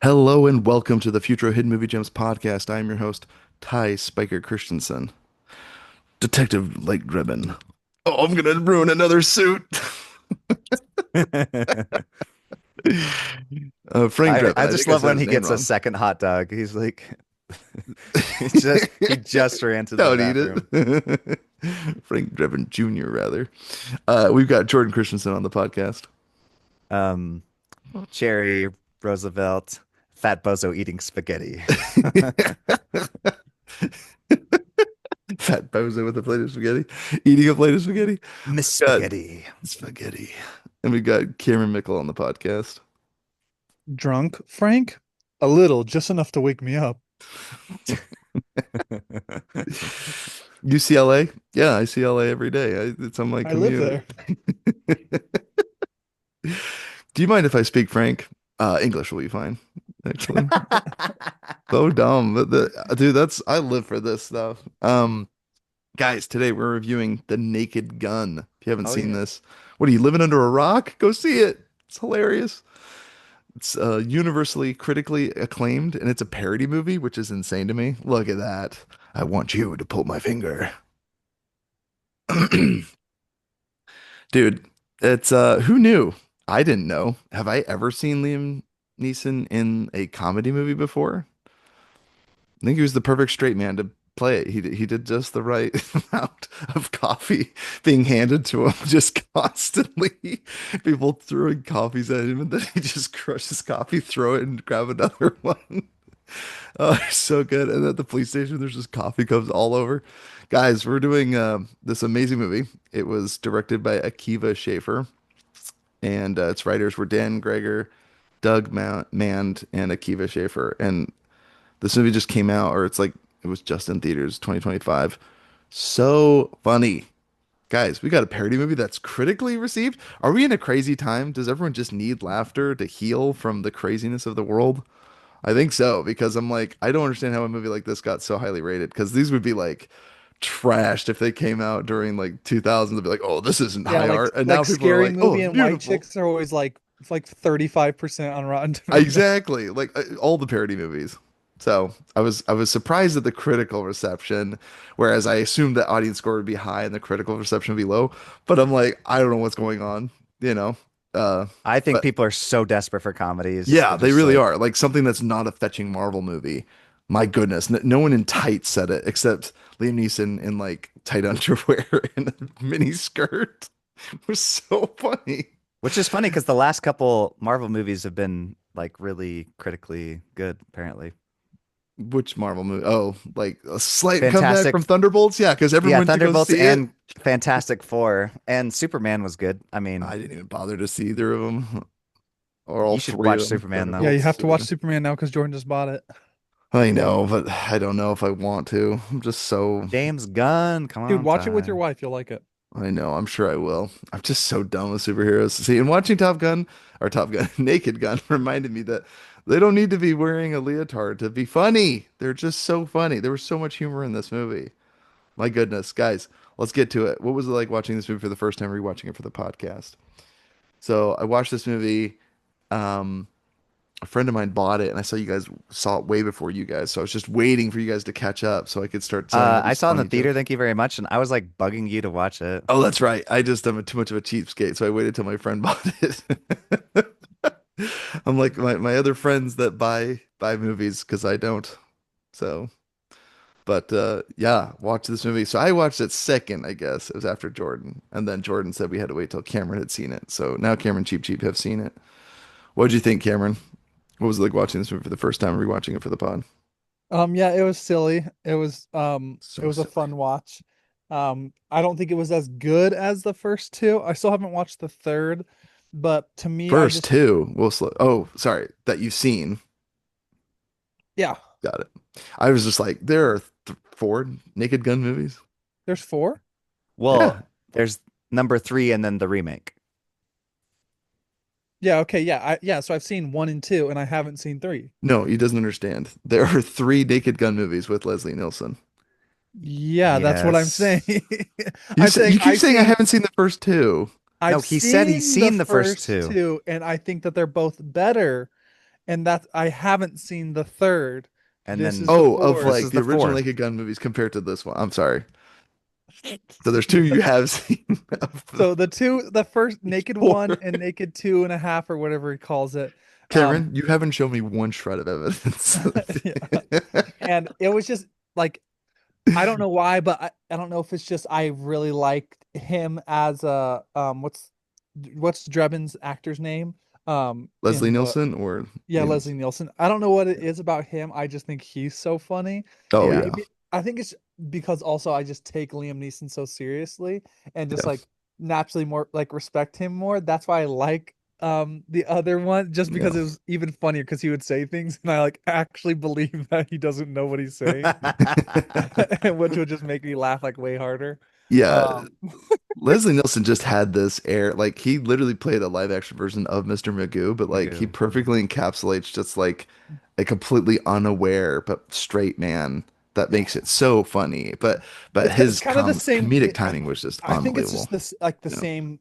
Hello and welcome to the Futro Hidden Movie Gems podcast. I am your host, Ty Spiker Christensen, Detective Lake Drebin. Oh, I'm gonna ruin another suit. Frank Drebin. I I just think I love said when his he name gets a wrong. second hot dog. He's like, he just ran to the Don't eat bathroom. it. Frank Drebin Jr., rather. We've got Jordan Christensen on the podcast. Um, Cherry Roosevelt, fat bozo eating spaghetti. Fat bozo with a plate of spaghetti, eating a plate of spaghetti. Miss We've got Spaghetti. spaghetti, and we've got Cameron Mickle on the podcast. Drunk, Frank? A little, just enough to wake me up. UCLA? Yeah, I see LA every day. It's on my I live commute. there. Do you mind if I speak Frank? English will be fine, actually. So dumb. Dude, I live for this stuff. Guys, today we're reviewing The Naked Gun. If you haven't Oh seen yeah. this, what are you living under a rock? Go see it. It's hilarious. It's universally critically acclaimed, and it's a parody movie, which is insane to me. Look at that. I want you to pull my finger. Dude, it's who knew? I didn't know. Have I ever seen Liam Neeson in a comedy movie before? I think he was the perfect straight man to play it. He did just the right amount of coffee being handed to him just constantly. People throwing coffees at him and then he just crushes coffee, throw it and grab another one. Oh, he's so good. And at the police station, there's just coffee cups all over. Guys, we're doing this amazing movie. It was directed by Akiva Schaffer, and its writers were Dan Greger, Doug Mand, and Akiva Schaffer. And this movie just came out, or it was just in theaters, 2025. So funny. Guys, we got a parody movie that's critically received. Are we in a crazy time? Does everyone just need laughter to heal from the craziness of the world? I think so, because I'm like, I don't understand how a movie like this got so highly rated, because these would be like trashed if they came out during like 2000s. They'd be like, oh, this isn't Yeah, high like art. And now like people are Scary like, oh, Movie it's and White beautiful. Chicks are always like it's like 35% on Rotten Tomatoes. Exactly. Like all the parody movies. So I was surprised at the critical reception, whereas I assumed the audience score would be high and the critical reception would be low. But I'm like, I don't know what's going on, you know. Uh, I think but people are so desperate for comedies. yeah, They're they just really like, are. Like something that's not a fetching Marvel movie. My goodness, no one in tights said it except Liam Neeson in like tight underwear and a mini skirt. It was so funny. which is funny because the last couple Marvel movies have been like really critically good, apparently. Which Marvel movie? Oh, like a slight comeback Fantastic from Thunderbolts? Yeah, because everyone Yeah, went to go Thunderbolts see it. and Fantastic Four and Superman was good. I mean, I didn't even bother to see either of them or all you should three watch of them. Superman though. Yeah, you Thunderbolts. have to watch Superman now because Jordan just bought it. I know, but I don't know if I want to. I'm just so, James Gunn, come Dude, on, watch it with your Ty. wife. You'll like it. I know, I'm sure I will. I'm just so done with superheroes. See, and watching Top Gun, Naked Gun reminded me that they don't need to be wearing a leotard to be funny. They're just so funny. There was so much humor in this movie. My goodness, guys, let's get to it. What was it like watching this movie for the first time, rewatching it for the podcast? So I watched this movie. Um, a friend of mine bought it, and I saw you guys saw it way before you guys. So I was just waiting for you guys to catch up so I could start saying all I these saw it in the funny theater, jokes. thank you very much, and I was like bugging you to watch it. Oh, that's right. I just am too much of a cheapskate, so I waited till my friend bought it. I'm like my other friends that buy movies because I don't. So, but yeah, watch this movie. So I watched it second, I guess. It was after Jordan, and then Jordan said we had to wait till Cameron had seen it. So now Cameron Cheap Cheap have seen it. What'd you think, Cameron? What was it like watching this movie for the first time, rewatching it for the pod? Yeah, it was silly. It So was a silly. fun watch. I don't think it was as good as the first two. I still haven't watched the third, but to me, I First just two, Will Slow. Oh, sorry, that you've seen. yeah. Got it. I was just like, there are four Naked Gun movies. There's four. Well, Yeah. there's number three and then the remake. Yeah, okay, yeah. So I've seen one and two, and I haven't seen three. No, he doesn't understand. There are three Naked Gun movies with Leslie Nielsen. Yeah, that's what I'm saying. Yes. I'm saying You keep saying I haven't seen the first two. No, I've he said he's seen the seen the first first two. two, and I think that they're both better. and that's I haven't seen the third. And This is then the Oh, of fourth. this like is the the original fourth. Naked Gun movies compared to this one. I'm sorry. So there's two you have seen of the So the first Naked four. One and Naked Two and a half, or whatever he calls it. Um, Cameron, you haven't shown me one shred of evidence. yeah. And it was just like I don't know why, but I don't know if it's just I really liked him as a what's Drebin's actor's name? Leslie In the Nielsen or Yeah, Liam Leslie Neeson? Nielsen. I don't know what it is about him. I just think he's so funny. Oh And Yeah. yeah, maybe I think it's because also I just take Liam Neeson so seriously and just yeah, like naturally more like respect him more. That's why I like the other one just yeah. because it was even funnier because he would say things and I like actually believe that he doesn't know what he's saying, which would just make me laugh like way harder. Yeah, Um Leslie Nielsen just had this air, like he literally played a live action version of Mr. Magoo, but like he Magoo. Mhm. perfectly encapsulates just like a completely unaware but straight man that makes it so funny. But it's his kind of the same. comedic timing was just I think it's unbelievable. just this like the You know? same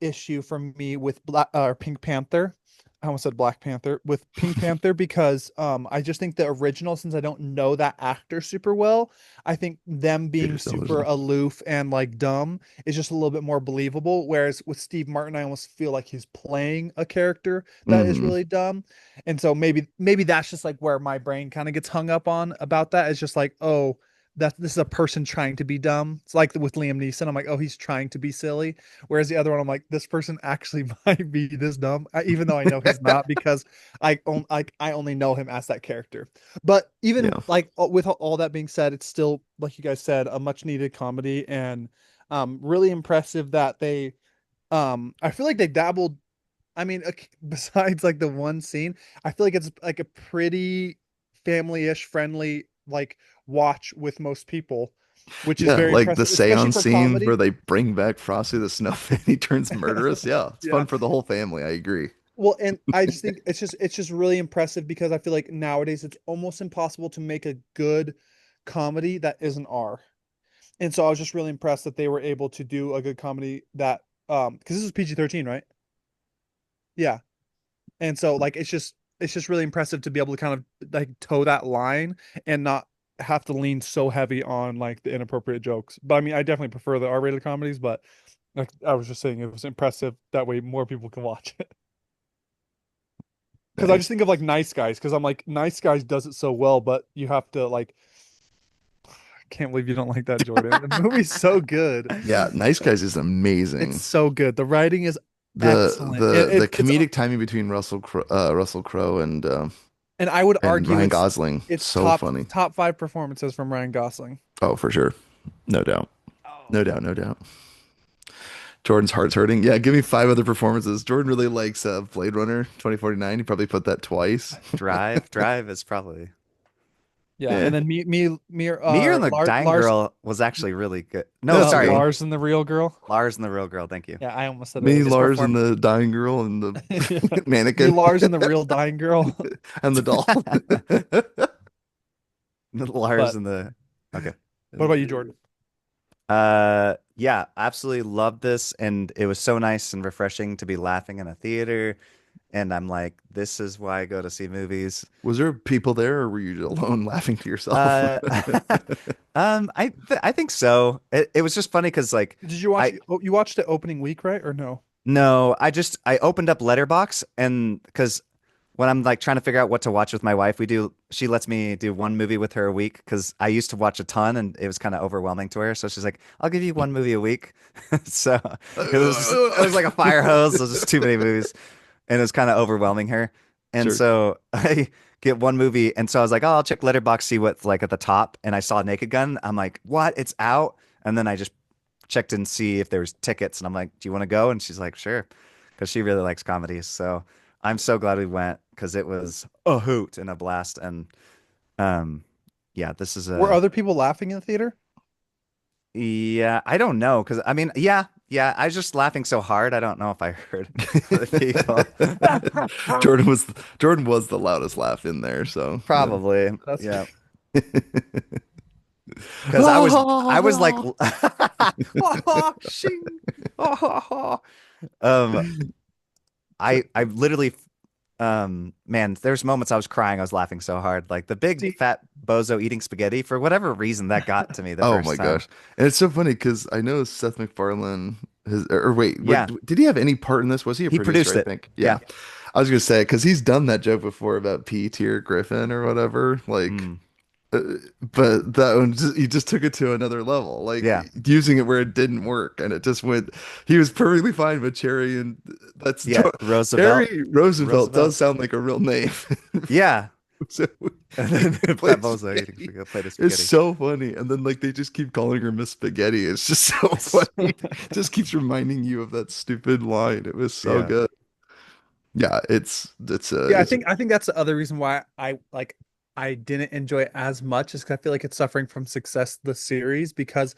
issue for me with Black Pink Panther. I almost said Black Panther with Pink Panther because I just think the original, since I don't know that actor super well, I think them Peter being Sellers. super aloof and like dumb is just a little bit more believable. Whereas with Steve Martin, I almost feel like he's playing a character that is Hmm. really dumb. And so maybe that's just like where my brain kind of gets hung up on about that. It's just like, oh, that this is a person trying to be dumb. It's like with Liam Neeson. I'm like, oh, he's trying to be silly. Whereas the other one, I'm like, this person actually might be this dumb, even though I know he's not because I only know him as that character. But even Yeah. like with all that being said, it's still like you guys said, a much needed comedy and really impressive that they I feel like they dabbled. I mean, besides like the one scene, I feel like it's like a pretty family-ish friendly like watch with most people, which is Yeah, very like the impressive, especially seance for scene comedy. where they bring back Frosty the Snowman, he turns murderous. Yeah, it's Yeah. fun for the whole family. I agree. Well, and I just think it's just really impressive because I feel like nowadays it's almost impossible to make a good comedy that isn't R. And so I was just really impressed that they were able to do a good comedy that because this is PG-13, right? Yeah. And so like it's just really impressive to be able to kind of like toe that line and not have to lean so heavy on like the inappropriate jokes. But I mean, I definitely prefer the R-rated comedies, but like I was just saying it was impressive that way more people can watch it. Because I just Nice. think of like Nice Guys because I'm like Nice Guys does it so well, but you have to like I can't believe you don't like that, Jordan. The movie's so good. Yeah, Nice Guys is It's amazing. so good. The writing is The excellent. the It, the it it's comedic timing between Russell Crowe and I would and argue Ryan it's Gosling, it's so funny. top five performances from Ryan Gosling. Oh, for sure. No doubt. No Oh. doubt, no doubt. Jordan's heart's hurting. Yeah, give me five other performances. Jordan really likes Blade Runner 2049. He probably put that twice. Drive is probably Yeah, Eh. and then me Me and the Dying Lars. Girl was actually really good. No, That's a good sorry, one. Lars and the real girl. Lars and the Real Girl. Thank you. Yeah, I almost said it Me, like His that. Lars, and perform the dying girl and the Yeah. Me, mannequin Lars and the real dying girl. and the doll. Lars But and the okay. what about you, Jordan? Yeah, absolutely loved this, and it was so nice and refreshing to be laughing in a theater. And I'm like, this is why I go to see movies. Was there people there or were you alone laughing to yourself? Uh, I think so. It was just funny because like Did you watch? I Oh, you watched it opening week, right? Or no? no, I opened up Letterbox and because when I'm like trying to figure out what to watch with my wife, she lets me do one movie with her a week because I used to watch a ton and it was kind of overwhelming to her. So she's like, I'll give you one movie a week. So it was like a fire hose. It was just too many movies and it was kind of overwhelming her. And Sure. so I get one movie and so I was like, oh, I'll check Letterbox, see what's like at the top. And I saw Naked Gun. I'm like, what? It's out. And then I just checked and see if there was tickets and I'm like, do you want to go? And she's like, sure. Because she really likes comedies. So I'm so glad we went because it was a hoot and a blast. And um, yeah, this is Were a other people laughing in the theater? yeah. I don't know because I mean, yeah. I was just laughing so hard. I don't know if I heard other people. Jordan was Jordan was the loudest laugh in there, so yeah. Probably, That's yeah. Because I was like, shing. um, I literally Man, there's moments I was crying. I was laughing so hard. Like the big See, fat bozo eating spaghetti. For whatever reason, that got to me the Oh first my time. gosh. And it's so funny because I know Seth MacFarlane has, or wait, Yeah, did he have any part in this? Was he a he producer, produced I it. think? Yeah. Yeah. I was gonna say because he's done that joke before about P tier Griffin or whatever. Mm, Uh, but that one he just took it to another level, like yeah. using it where it didn't work, and it just went. He was perfectly fine with Cherry, and Yeah. Roosevelt. Cherry Roosevelt does Roosevelt. sound like a real name. Yeah. So And he then Fat plays Bozo eating spaghetti. spaghetti, plate of It's spaghetti. so funny, and then like they just keep calling her Miss Spaghetti. It's just so funny. Just keeps reminding you of that stupid line. It was so Yeah. good. Yeah, yeah, I it's think I think that's the other reason why I didn't enjoy it as much is because I feel like it's suffering from success the series because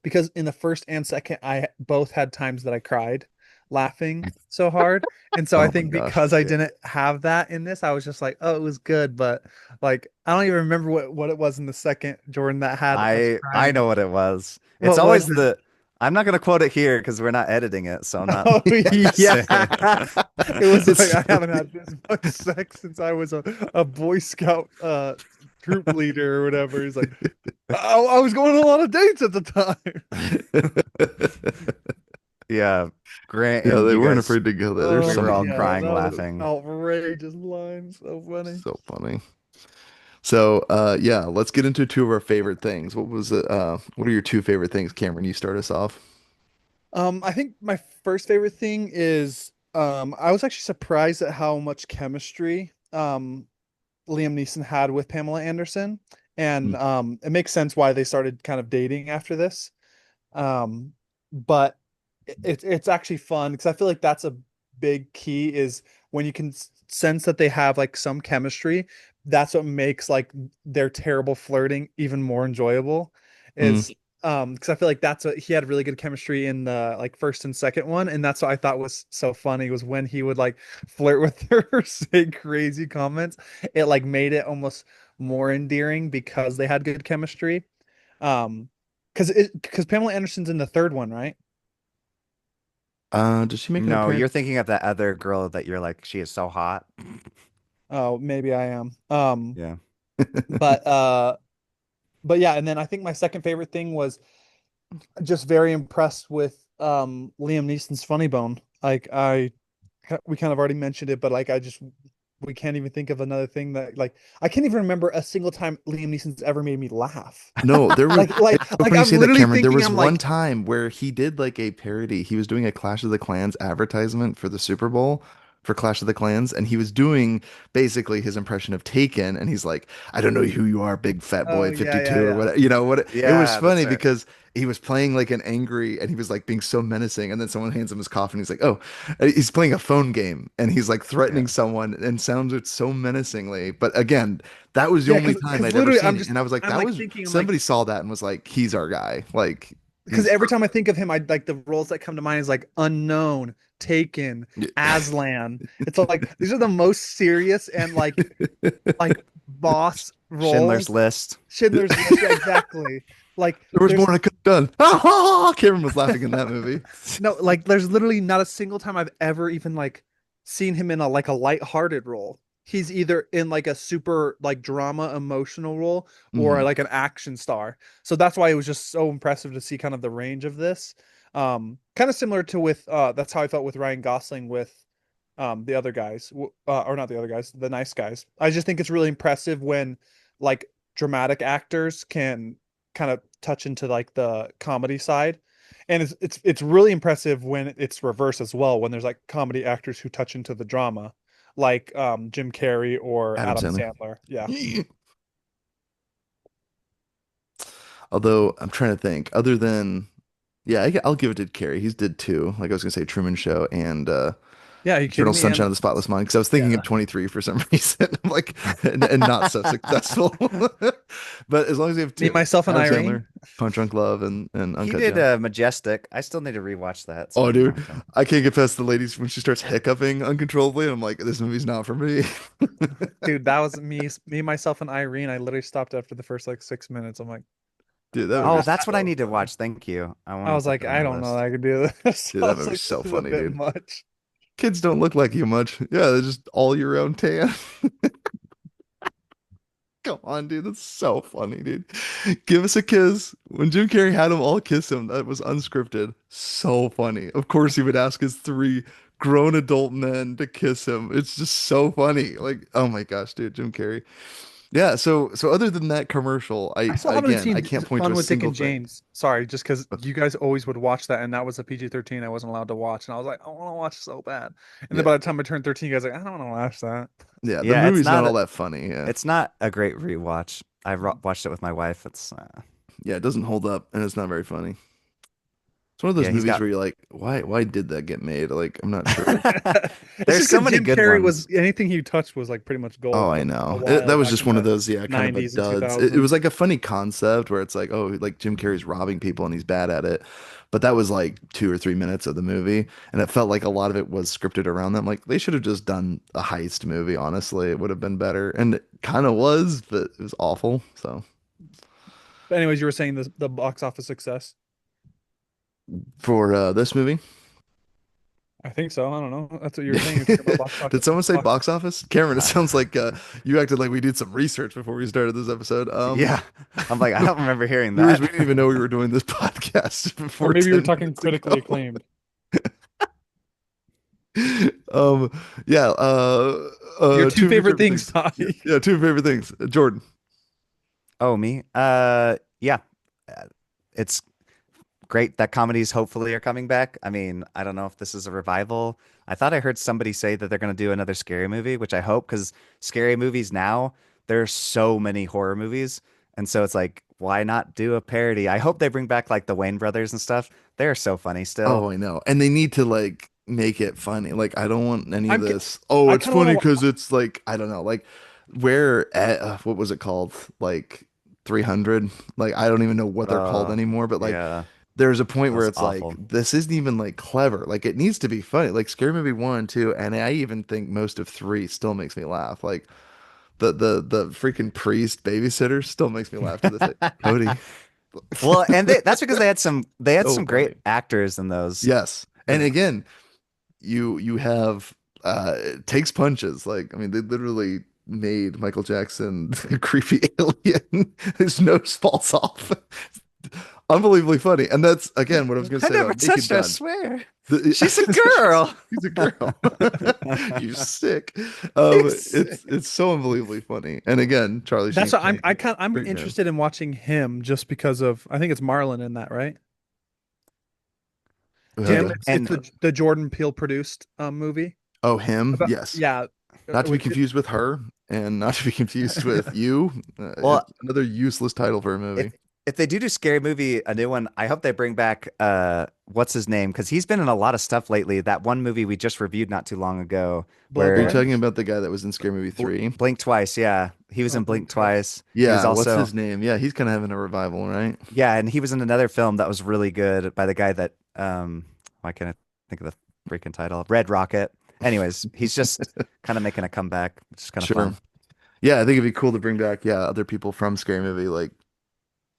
because in the first and second I both had times that I cried laughing so hard. And so I oh my think gosh. because I Yeah. didn't have that in this, I was just like, oh, it was good, but like I don't even remember what it was in the second Jordan that had us I crying. know what it was. It's What was always it? the I'm not gonna quote it here because we're not editing it, so I'm not Oh yeah. saying it. It was like It's I haven't had this much sex since I was a Boy Scout troop leader or whatever. He's like, I was going on a lot of dates at the time. Yeah, Grant yeah, and they you weren't guys, afraid to go there. There's Oh we some were all yeah, crying, that was an laughing. outrageous line. So funny. so funny. So yeah, let's get into two of our favorite things. What was it? What are your two favorite things, Cameron? You start us off. I think my first favorite thing is I was actually surprised at how much chemistry Liam Neeson had with Pamela Anderson. And Mm, it makes sense why they started kind of dating after this. Um, but it's actually fun because I feel like that's a big key is when you can sense that they have like some chemistry, that's what makes like their terrible flirting even more enjoyable. mm. Is because I feel like that's what he had really good chemistry in the like first and second one, and that's what I thought was so funny was when he would like flirt with her, or say crazy comments. It like made it almost more endearing because they had good chemistry. Um, because Pamela Anderson's in the third one, right? Does she make an No, appearance? you're thinking of that other girl that you're like, she is so hot. Oh, maybe I am. Yeah. But uh, but yeah, and then I think my second favorite thing was just very impressed with Liam Neeson's funny bone. Like we kind of already mentioned it, but like I just we can't even think of another thing that like I can't even remember a single time Liam Neeson's ever made me laugh. No, there was. It's so Like funny you I'm say that, literally Cameron. There thinking was I'm one like, time where he did like a parody. He was doing a Clash of the Clans advertisement for the Super Bowl for Clash of the Clans, and he was doing basically his impression of Taken, and he's like, "I don't know who you are, big fat boy oh at yeah, 52 yeah, or yeah. what." You know what? It was Yeah, that's funny right. because he was playing like an angry, and he was like being so menacing, and then someone hands him his coffee, and he's like, "Oh," he's playing a phone game, and he's like Yeah. threatening someone, and sounds it so menacingly. But again, that was the Yeah, only time because I'd ever literally seen it. And I was like, I'm that like was thinking I'm like somebody saw that and was like, he's our guy. Like because he's every time I think of him, I like the roles that come to mind is like Unknown, Taken, Aslan. It's like these are the most serious and like boss Schindler's roles. List. Schindler's List, yeah, exactly. Like there was there's more I could have done. Ha ha! Cameron was laughing in that movie. no like there's literally not a single time I've ever even like seen him in a like a lighthearted role. He's either in like a super like drama emotional role or Hmm. like an action star. So that's why it was just so impressive to see kind of the range of this. Kind of similar to with that's how I felt with Ryan Gosling with the other guys or not the other guys, the nice guys. I just think it's really impressive when like dramatic actors can kind of touch into like the comedy side, and it's really impressive when it's reverse as well, when there's like comedy actors who touch into the drama, like Jim Carrey or Adam Adam Sandler. Sandler. Yeah. Although I'm trying to think, other than yeah, I'll give it to Carrie. He's did two. Like I was gonna say, Truman Show and Yeah, are you kidding Eternal me? Sunshine And of the Spotless Mind. Because I was thinking yeah. of 23 for some reason. I'm like, and not so successful. But as long as you have Me, two, myself, and Adam Irene. Sandler, Punch Drunk Love, and He Uncut did Gems. Majestic. I still need to rewatch that. It's Oh, been a dude, long time. I can't get past the ladies when she starts hiccuping uncontrollably. And I'm like, this movie's not for me. Dude, that was me, myself, and Irene. I literally stopped after the first like 6 minutes. I'm like, Dude, that Oh, movie's that's what I so need to funny. watch. Thank you. I I want to was put like, that on I my don't know that list. I could do this. Dude, I that was movie's like, this so is a funny, bit dude. much. Kids don't look like you much. Yeah, they're just all year round tan. Come on, dude. That's so funny, dude. Give us a kiss. When Jim Carrey had them all kiss him, that was unscripted. So funny. Of course, he would ask his three grown adult men to kiss him. It's just so funny. Like, oh my gosh, dude, Jim Carrey. Yeah, so other than that commercial, I I still haven't again, I seen can't point to Fun a with Dick single and thing. James. Sorry, just because But you guys always would watch that, and that was a PG-13 I wasn't allowed to watch, and I was like, I want to watch so bad. And then yeah. by the time I turned 13, you guys were like, I don't want to watch that. Yeah, the Yeah, it's movie's not not all a, that funny. Yeah. it's not a great rewatch. Watched it with my wife. It's Yeah, it doesn't hold up and it's not very funny. It's one of those yeah, he's movies got where you're like, why did that get made? Like, I'm not sure. It's there's just so because many Jim good Carrey ones. was anything he touched was like pretty much Oh, gold I for a know. while That was back just in one of the those, yeah, kind of a 90s and duds. It was 2000s. like a funny concept where it's like, oh, like Jim Carrey's robbing people and he's bad at it. But that was like 2 or 3 minutes of the movie, and it felt like a lot of it was scripted around them. Like they should have just done a heist movie, honestly. It would have been better. And it kind of was, but it was awful. So But anyways, you were saying the box office success. for this movie, I think so. I don't know. That's what you were saying. You're talking about box did office. someone say Box. box office? Cameron, it Uh, sounds like you acted like we did some research before we started this episode. yeah, I'm like I don't remember hearing Viewers, that. we didn't even know we were doing this podcast Or before maybe you were 10 talking minutes critically ago. acclaimed. Um, yeah, Your two two of your favorite favorite things, things. Ty. Yeah, yeah, two favorite things. Jordan. Oh, me? Yeah. It's great that comedies hopefully are coming back. I mean, I don't know if this is a revival. I thought I heard somebody say that they're going to do another scary movie, which I hope because scary movies now, there are so many horror movies. And so it's like, why not do a parody? I hope they bring back like the Wayne brothers and stuff. They're so funny still. Oh, I know. And they need to like make it funny. Like I don't want any of I'm. this. Oh, I it's kind of funny want because it's like I don't know. Like where what was it called? Like 300. Like I don't even know what they're called Uh, anymore. But like yeah, there's a point that where was it's like awful. this isn't even like clever. Like it needs to be funny. Like Scary Movie 1 and 2, and I even think most of 3 still makes me laugh. Like the freaking priest babysitter still makes me laugh to this day. Cody. Well, and that's because they had some So great funny. actors in those. Yes. And And again, you have it takes punches. Like, I mean, they literally made Michael Jackson a creepy alien. His nose falls off. Unbelievably funny. And that's again what I was gonna I say never about Naked touched her, I Gun. swear. The, She's a girl. she's a girl. You sick. It's so unbelievably funny. And again, Charlie That's Sheen, what I'm great man. interested in watching him just because of I think it's Marlon in that, right? Dude, It's and the Jordan Peele produced movie Oh, him? about Yes. yeah Not to be with confused with her, and not to be confused with you. well, It's another useless title for a movie. if they do scary movie, a new one, I hope they bring back what's his name? Because he's been in a lot of stuff lately. That one movie we just reviewed not too long ago, Are you where Bloodline. talking about the guy that was in Scary Movie 3? Blink Twice, yeah. He was Oh, in Blink Blink Twice. Twice. He was Yeah, what's also his name? Yeah, he's kind of having a revival, right? yeah, and he was in another film that was really good by the guy that why can't I think of the freaking title? Red Rocket. Anyways, he's just kind of making a comeback, which is kind of Sure. fun. Yeah, I think it'd be cool to bring back, yeah, other people from Scary Movie, like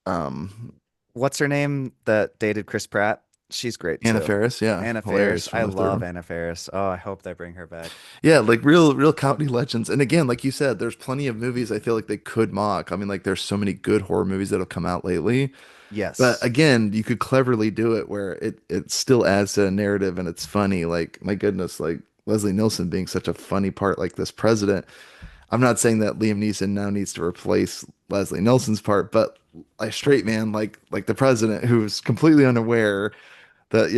um What's her name that dated Chris Pratt? She's great Anna too. Faris, yeah, Anna hilarious Faris. from I the third love one. Anna Faris. Oh, I hope they bring her back. Yeah, like real comedy legends. And again, like you said, there's plenty of movies I feel like they could mock. I mean, like there's so many good horror movies that have come out lately. But Yes. again, you could cleverly do it where it still adds to a narrative and it's funny. Like, my goodness, like Leslie Nielsen being such a funny part like this president. I'm not saying that Liam Neeson now needs to replace Leslie Nielsen's part, but a straight man like the president who's completely unaware that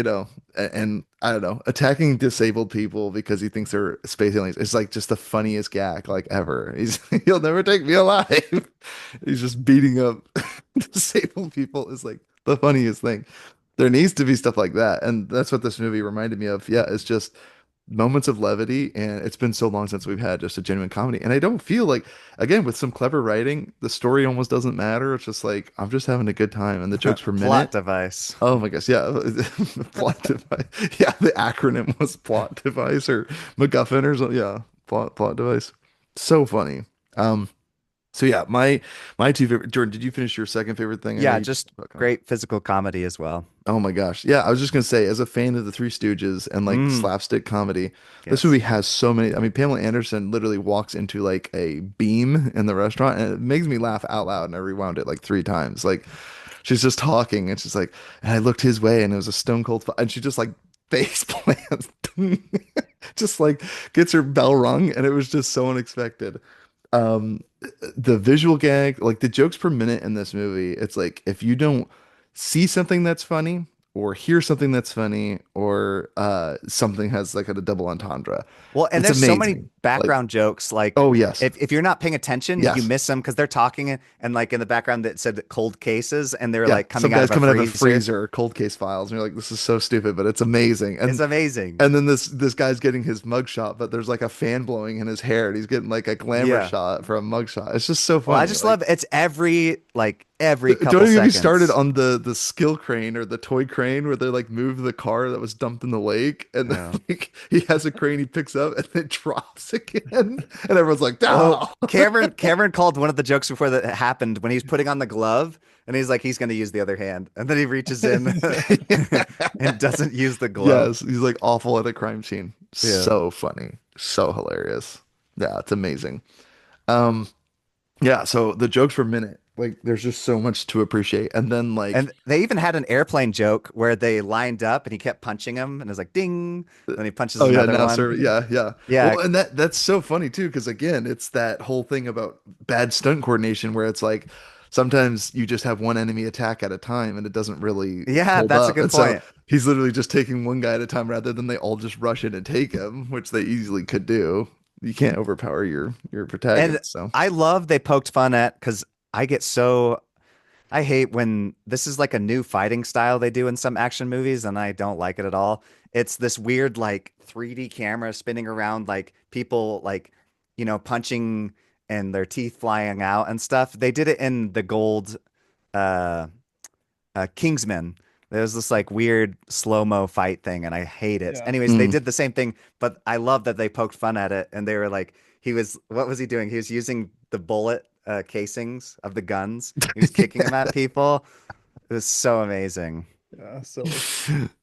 and I don't know, attacking disabled people because he thinks they're space aliens. It's like just the funniest gag like ever. He'll never take me alive. He's just beating up disabled people is like the funniest thing. There needs to be stuff like that, and that's what this movie reminded me of. Yeah, it's just moments of levity, and it's been so long since we've had just a genuine comedy. And I don't feel like, again, with some clever writing, the story almost doesn't matter. It's just like I'm just having a good time, and the jokes per Plot minute. device. Oh my gosh, yeah, plot device. Yeah, the acronym was plot device or MacGuffin or something. Yeah, plot device. So funny. Um, So yeah, my two favorite. Jordan, did you finish your second favorite thing? I know Yeah, you just talked about comedy. great physical comedy as well. Oh my gosh. Yeah, I was just gonna say, as a fan of the Three Stooges and like Mm, slapstick comedy, this movie yes. has so many. I mean, Pamela Anderson literally walks into like a beam in the restaurant, and it makes me laugh out loud. And I rewound it like three times. Like she's just talking, and she's like, and I looked his way, and it was a stone cold, and she just like face plants, just like gets her bell rung, and it was just so unexpected. um the visual gag, like the jokes per minute in this movie, it's like if you don't see something that's funny or hear something that's funny or something has like a double entendre, Well, and it's there's so many amazing. Like, background jokes. Like, oh yes, if you're not paying attention, you yes, miss them because they're talking, and like in the background that said cold cases, and they're yeah, like some coming out guys of a coming out of a freezer. freezer or cold case files and you're like, this is so stupid, but it's amazing. It's amazing. And then this guy's getting his mugshot, but there's like a fan blowing in his hair and he's getting like a glamour Yeah. shot for a mugshot. It's just so Well, I funny. just Like, love it's every couple don't even get me started seconds. on the skill crane or the toy crane where they like move the car that was dumped in the lake, and then Yeah. like he has a crane he picks up and then drops again, and everyone's like, Well, "No!" Cameron called one of the jokes before that happened when he's putting on the glove and he's like he's going to use the other hand and then he reaches in and doesn't use the glove. Yes, he's like awful at a crime scene. Yeah. So funny, so hilarious. Yeah, it's amazing. Um, yeah. So the jokes per minute, like, there's just so much to appreciate, and then like, And they even had an airplane joke where they lined up and he kept punching him and it was like ding. Then he punches oh yeah, another now one. sir, yeah, yeah. Yeah. Well, and that's so funny too, because again, it's that whole thing about bad stunt coordination where it's like sometimes you just have one enemy attack at a time and it doesn't really Yeah, hold that's a up. good And so point. he's literally just taking one guy at a time rather than they all just rush in and take him, which they easily could do. You can't overpower your And protagonist. So I love they poked fun at because I get so I hate when this is like a new fighting style they do in some action movies, and I don't like it at all. It's this weird like 3D camera spinning around, like people like, punching and their teeth flying out and stuff. They did it in the Gold uh, Kingsman. There's this like weird slow-mo fight thing, and I hate it. Yeah. Anyways, they mm. did the same thing, but I love that they poked fun at it, and they were like, what was he doing? He was using the bullet casings of the guns. He was kicking them at people. It was so amazing. Yeah, silly.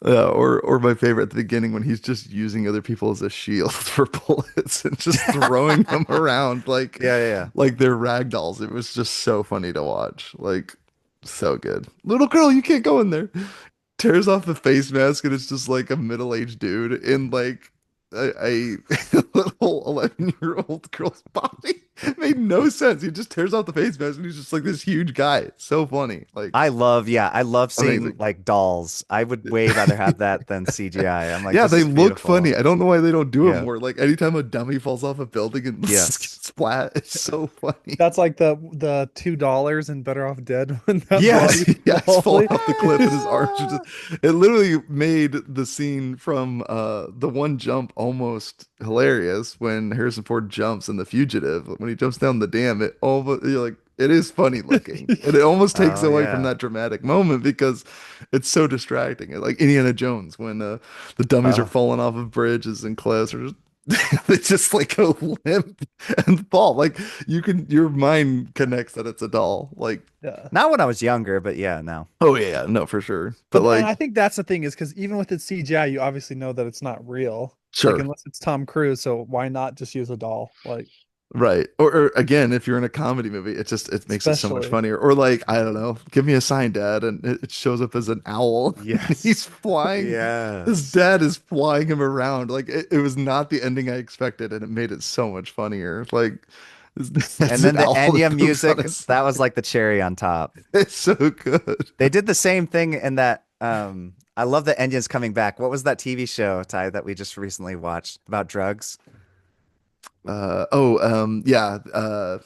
Or my favorite at the beginning when he's just using other people as a shield for bullets and just throwing them around Yeah, yeah, yeah. like they're rag dolls. It was just so funny to watch. Like, so good. Little girl, you can't go in there. Tears off the face mask and it's just like a middle-aged dude in like a little 11-year-old girl's body. It made no sense. He just tears off the face mask and he's just like this huge guy. So funny. Like, I love seeing amazing. like dolls. I would way rather have that than CGI. I'm like, Yeah, this they is look beautiful. funny. I don't know why they don't do it Yeah. more. Like anytime a dummy falls off a building and Yes. splat, it's so funny. That's like the $2 and Better Off Dead when that Yes, body yes, falling slowly. off the cliff and his arms are just, it literally made the scene from the one jump almost hilarious when Harrison Ford jumps in The Fugitive. When he jumps down the dam, it almost, you're like, it is funny looking. And it almost takes Oh away from yeah. that dramatic moment because it's so distracting. Like Indiana Jones when the dummies are Oh, falling off of bridges and cliffs or just they just like go limp and fall. Like your mind connects that it's a doll. Like, Yeah. not when I was younger, but yeah, now. oh yeah, no, for sure. But But and like, I think that's the thing is because even with its CGI, you obviously know that it's not real. Like sure, unless it's Tom Cruise, so why not just use a doll? Like right. Or again, if you're in a comedy movie, it makes it so much especially. funnier. Or like, I don't know, give me a sign, Dad, and it shows up as an owl. He's Yes. flying. His Yes. dad is flying him around. Like it was not the ending I expected, and it made it so much funnier. Like And that's an then the owl that Enya poops on music, his. that was like the cherry on top. It's so good. They did the same thing in that I love that Enya's coming back. What was that TV show, Ty, that we just recently watched about drugs? Yeah. I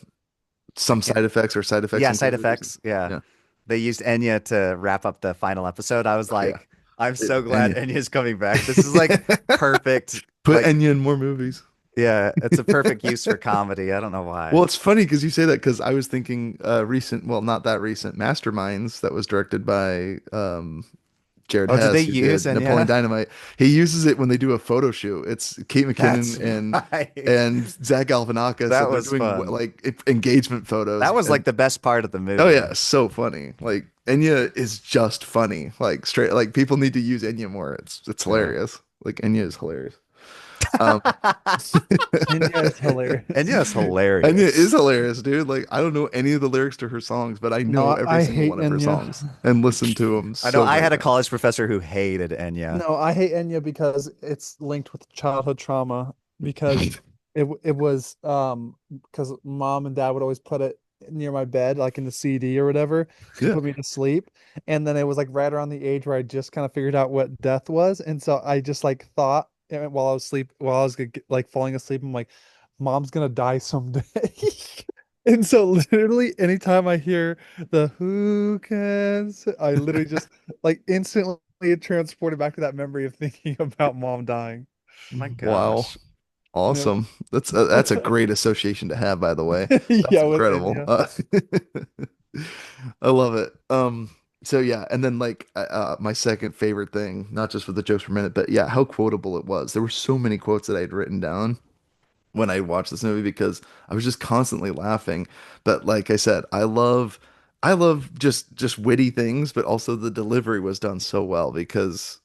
Some can't side effects or side effects Yeah, side included or something. effects. Yeah. Yeah. They used Enya to wrap up the final episode. I was Oh, yeah. like, I'm so And glad yeah. Enya's coming back. This is like perfect. Put Like, Enya in more movies. yeah, it's a perfect use for comedy. I don't know Well, why. it's funny because you say that because I was thinking recent, well, not that recent, Masterminds that was directed by Jared Oh, did they Hess, who use did Napoleon Enya? Dynamite. He uses it when they do a photo shoot. It's Kate That's McKinnon right. and Zach Galifianakis, That and they're was doing fun. engagement photos. That was And like the best part of the oh movie. yeah, so funny. Like Enya is just funny. Like straight, like people need to use Enya more. It's Yeah. hilarious. Like Enya is hilarious. Um, And yeah, it's hilarious. Enya is Enya is hilarious. hilarious, dude. Like I don't know any of the lyrics to her songs, but I know No, every I single hate one of her Enya. songs and listen to them I know so I many had a times. college professor who hated Enya. No, I hate Enya because it's linked with childhood trauma because it was because mom and dad would always put it near my bed like in the CD or whatever to Yeah. put me to sleep, and then it was like right around the age where I just kind of figured out what death was, and so I just like thought while I was like falling asleep, I'm like, mom's gonna die someday. And so literally anytime I hear the who can say, I literally just like instantly transported back to that memory of thinking about mom dying. Oh my Wow. gosh. Yep. Awesome. That's a great association to have, by the way. That's Yeah, with incredible. Enya. I love it. So yeah, and then like my second favorite thing, not just for the jokes per minute, but yeah, how quotable it was. There were so many quotes that I'd written down when I watched this movie because I was just constantly laughing. But like I said, I love just witty things, but also the delivery was done so well because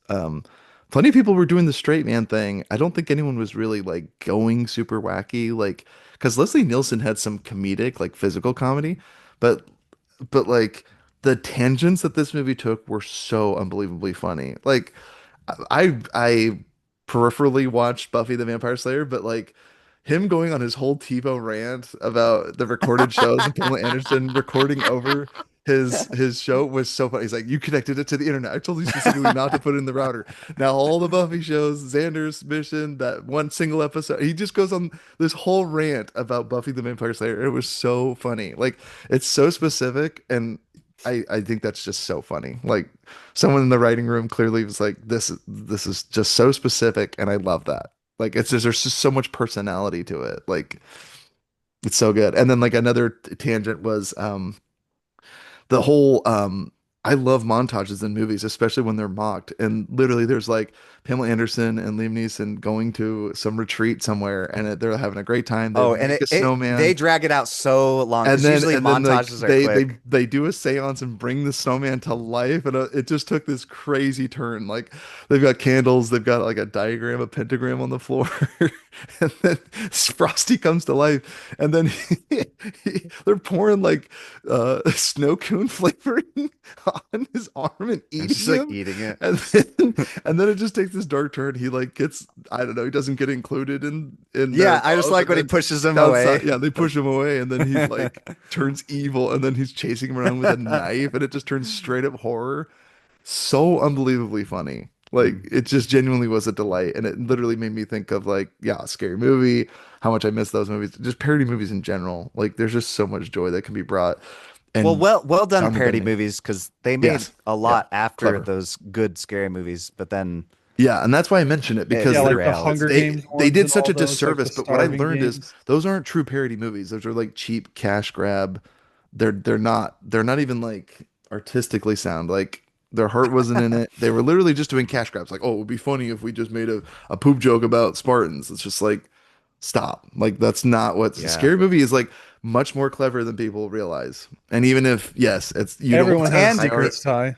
plenty of people were doing the straight man thing. I don't think anyone was really like going super wacky, like because Leslie Nielsen had some comedic, like physical comedy, but like the tangents that this movie took were so unbelievably funny. Like I peripherally watched Buffy the Vampire Slayer, but like him going on his whole TiVo rant about the recorded shows and Pamela Anderson recording over his show was so funny. He's like, "You connected it to the internet. I told you specifically not to put it in the router." Now all the Buffy shows, Xander's Mission, that one single episode, he just goes on this whole rant about Buffy the Vampire Slayer. It was so funny. Like it's so specific, and I think that's just so funny. Like someone in the writing room clearly was like, this is just so specific, and I love that. Like it's just there's just so much personality to it. Like it's so good. And then like another tangent was the whole I love montages in movies, especially when they're mocked. And literally there's like Pamela Anderson and Liam Neeson going to some retreat somewhere and they're having a great time. They Oh, and make a they snowman. drag it out so long And because then usually like montages are quick. they do a seance and bring the snowman to life and it just took this crazy turn. Like they've got candles, they've got like a diagram, a pentagram on the floor, and then Frosty comes to life, and then they're pouring like snow cone flavoring on his arm and And she's eating like him, eating it. and then it just takes this dark turn. He like gets I don't know, he doesn't get included in their Yeah, I just love, like and when he then pushes them outside, away. yeah, they push him away, and then he like turns evil, and then he's chasing him around with a knife, and it just turns straight up horror. So unbelievably funny. Like Mm. it just genuinely was a delight, and it literally made me think of like, yeah, a scary movie, how much I miss those movies, just parody movies in general. Like there's just so much joy that can be brought, Well, and well done genre parody bending. movies because they made Yes, a yeah, lot after clever. those good scary movies, but then Yeah, and that's why I mention it it because Yeah, like the derailed. Hunger Games they ones did and such all a those, like the disservice. But what I Starving learned is Games. those aren't true parody movies. Those are like cheap cash grab. They're not even like artistically sound. Like their heart wasn't in it. They were literally just doing cash grabs. Like, oh, it would be funny if we just made a poop joke about Spartans. It's just like stop. Like that's not what a Yeah. scary movie is like much more clever than people realize. And even if yes, it's you don't Everyone want has to And high art. secrets, Ty.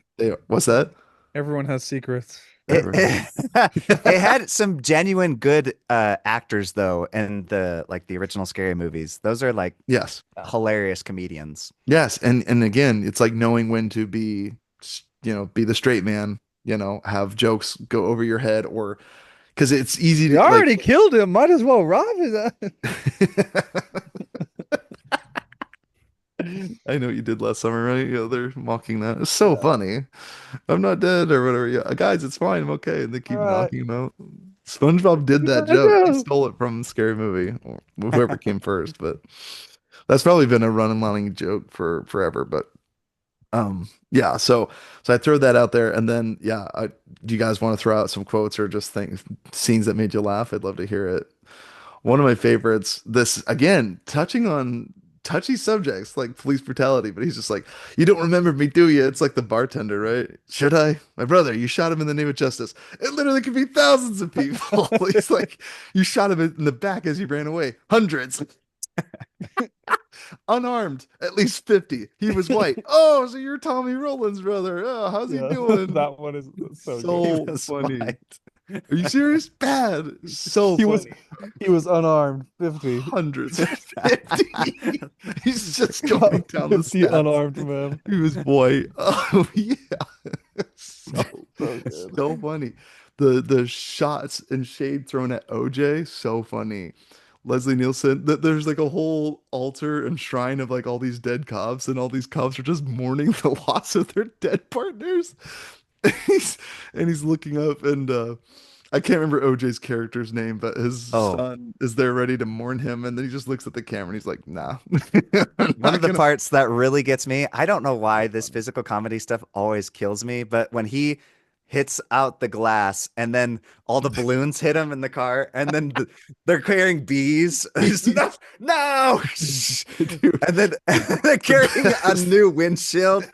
What's that? Everyone has secrets. it, Ever. it had some genuine good actors though in the like the original scary movies. Those are like Yes. hilarious comedians. Yes, and again, it's like knowing when to be, be the straight man, have jokes go over your head or because it's easy You to like already killed him. Might as well rob his. I know you did last summer, right? They're mocking that. It's so Yeah. funny. I'm not dead or whatever. Yeah, guys, it's fine. I'm okay. And they All keep right. knocking him out. SpongeBob What are did you that gonna joke. He do? stole it from Scary Movie, or whoever came first, but that's probably been a running joke for forever. But yeah, so I throw that out there, and then yeah, do you guys want to throw out some quotes or just things scenes that made you laugh? I'd love to hear it. One of my favorites, this again, touching on touchy subjects like police brutality, but he's just like, you don't remember me, do you? It's like the bartender, right? Should I? My brother, you shot him in the name of justice. It literally could be thousands of people. He's like, you shot him in the back as he ran away. Hundreds. Unarmed, at least 50. He was white. Oh, so you're Tommy Rowland's brother. Oh, how's he Yeah, doing? that one is so good. He So was funny. white. Are you serious? Bad. So He was funny. he was unarmed. 50. Hundreds. 50. He's just going down the 50 stats. unarmed men. He was white. Oh yeah. So So good. so funny. The shots and shade thrown at OJ, so funny. Leslie Nielsen, there's like a whole altar and shrine of like all these dead cops, and all these cops are just mourning the loss of their dead partners. He's and he's looking up, and I can't remember OJ's character's name, but his Oh, son is there ready to mourn him, and then he just looks at the camera and he's like, "Nah, I'm one of not the gonna." parts that really gets me, I don't know why So this funny. physical comedy stuff always kills me, but when he hits out the glass and then all the balloons hit him in the car and then they're carrying bees. No, no! Dude, And then they're carrying a new windshield.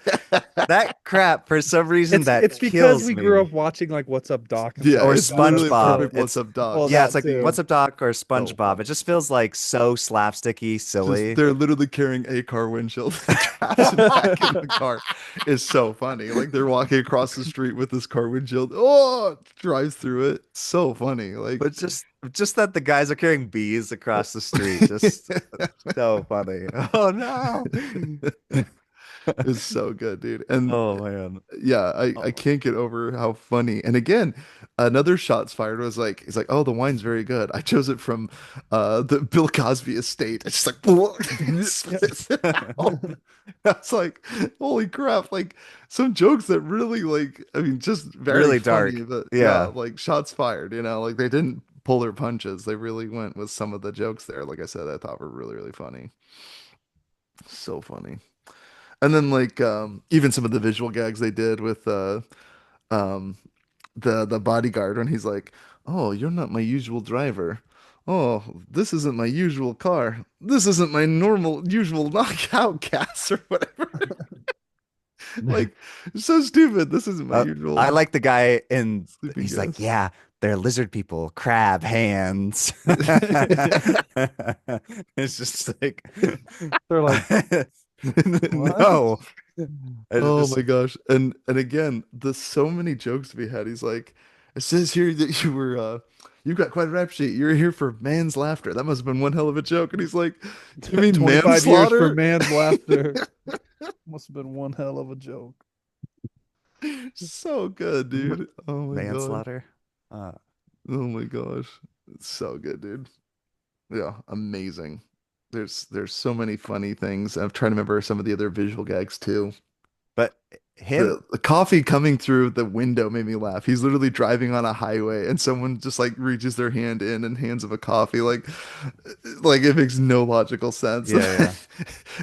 That crap, for some reason, that It's because kills we grew me. up watching like What's Up Doc and yeah, stuff Or like it's that. literally That's a SpongeBob. so perfect "What's It's up, Doc." well Yeah, that it's like too. What's Up Doc or So SpongeBob. It funny. just feels like so slapsticky, Just silly. they're literally carrying a car windshield. The caption back in the car is so funny. Like they're walking across the street with this car windshield. Oh, drives through it. So funny. Like But just that the guys are carrying bees across the street, just so funny. Oh no. it's so good, dude. And Oh man. yeah, I Oh. can't get over how funny. And again, another shots fired was like he's like, "Oh, the wine's very good. I chose it from the Bill Cosby estate." It's just like spits it out. That's like, holy crap, like some jokes that really like I mean just very Really funny, dark. but yeah, Yeah. like shots fired, like they didn't pull their punches. They really went with some of the jokes there. Like I said, I thought were really, really funny. So funny. And then like even some of the visual gags they did with um the bodyguard when he's like, "Oh, you're not my usual driver. Oh, this isn't my usual car. This isn't my normal usual knockout gas or whatever." Like so stupid. This isn't my I usual like the guy in sleeping he's like, gas. yeah, they're lizard people, crab hands. It's just like They're like, what? no. It's Oh just my gosh. And again, there's so many jokes to be had. He's like, it says here that you got quite a rap sheet. You're here for man's laughter. That must have been one hell of a joke. And he's like, you mean 25 years for manslaughter? man's laughter. Must have been one hell of a joke. So good, dude. Oh my gosh. manslaughter. Uh, Oh my gosh. It's so good, dude. Yeah, amazing. There's so many funny things. I'm trying to remember some of the other visual gags too. but him, The coffee coming through the window made me laugh. He's literally driving on a highway and someone just like reaches their hand in and hands him a coffee. Like it makes no logical sense. yeah, yeah.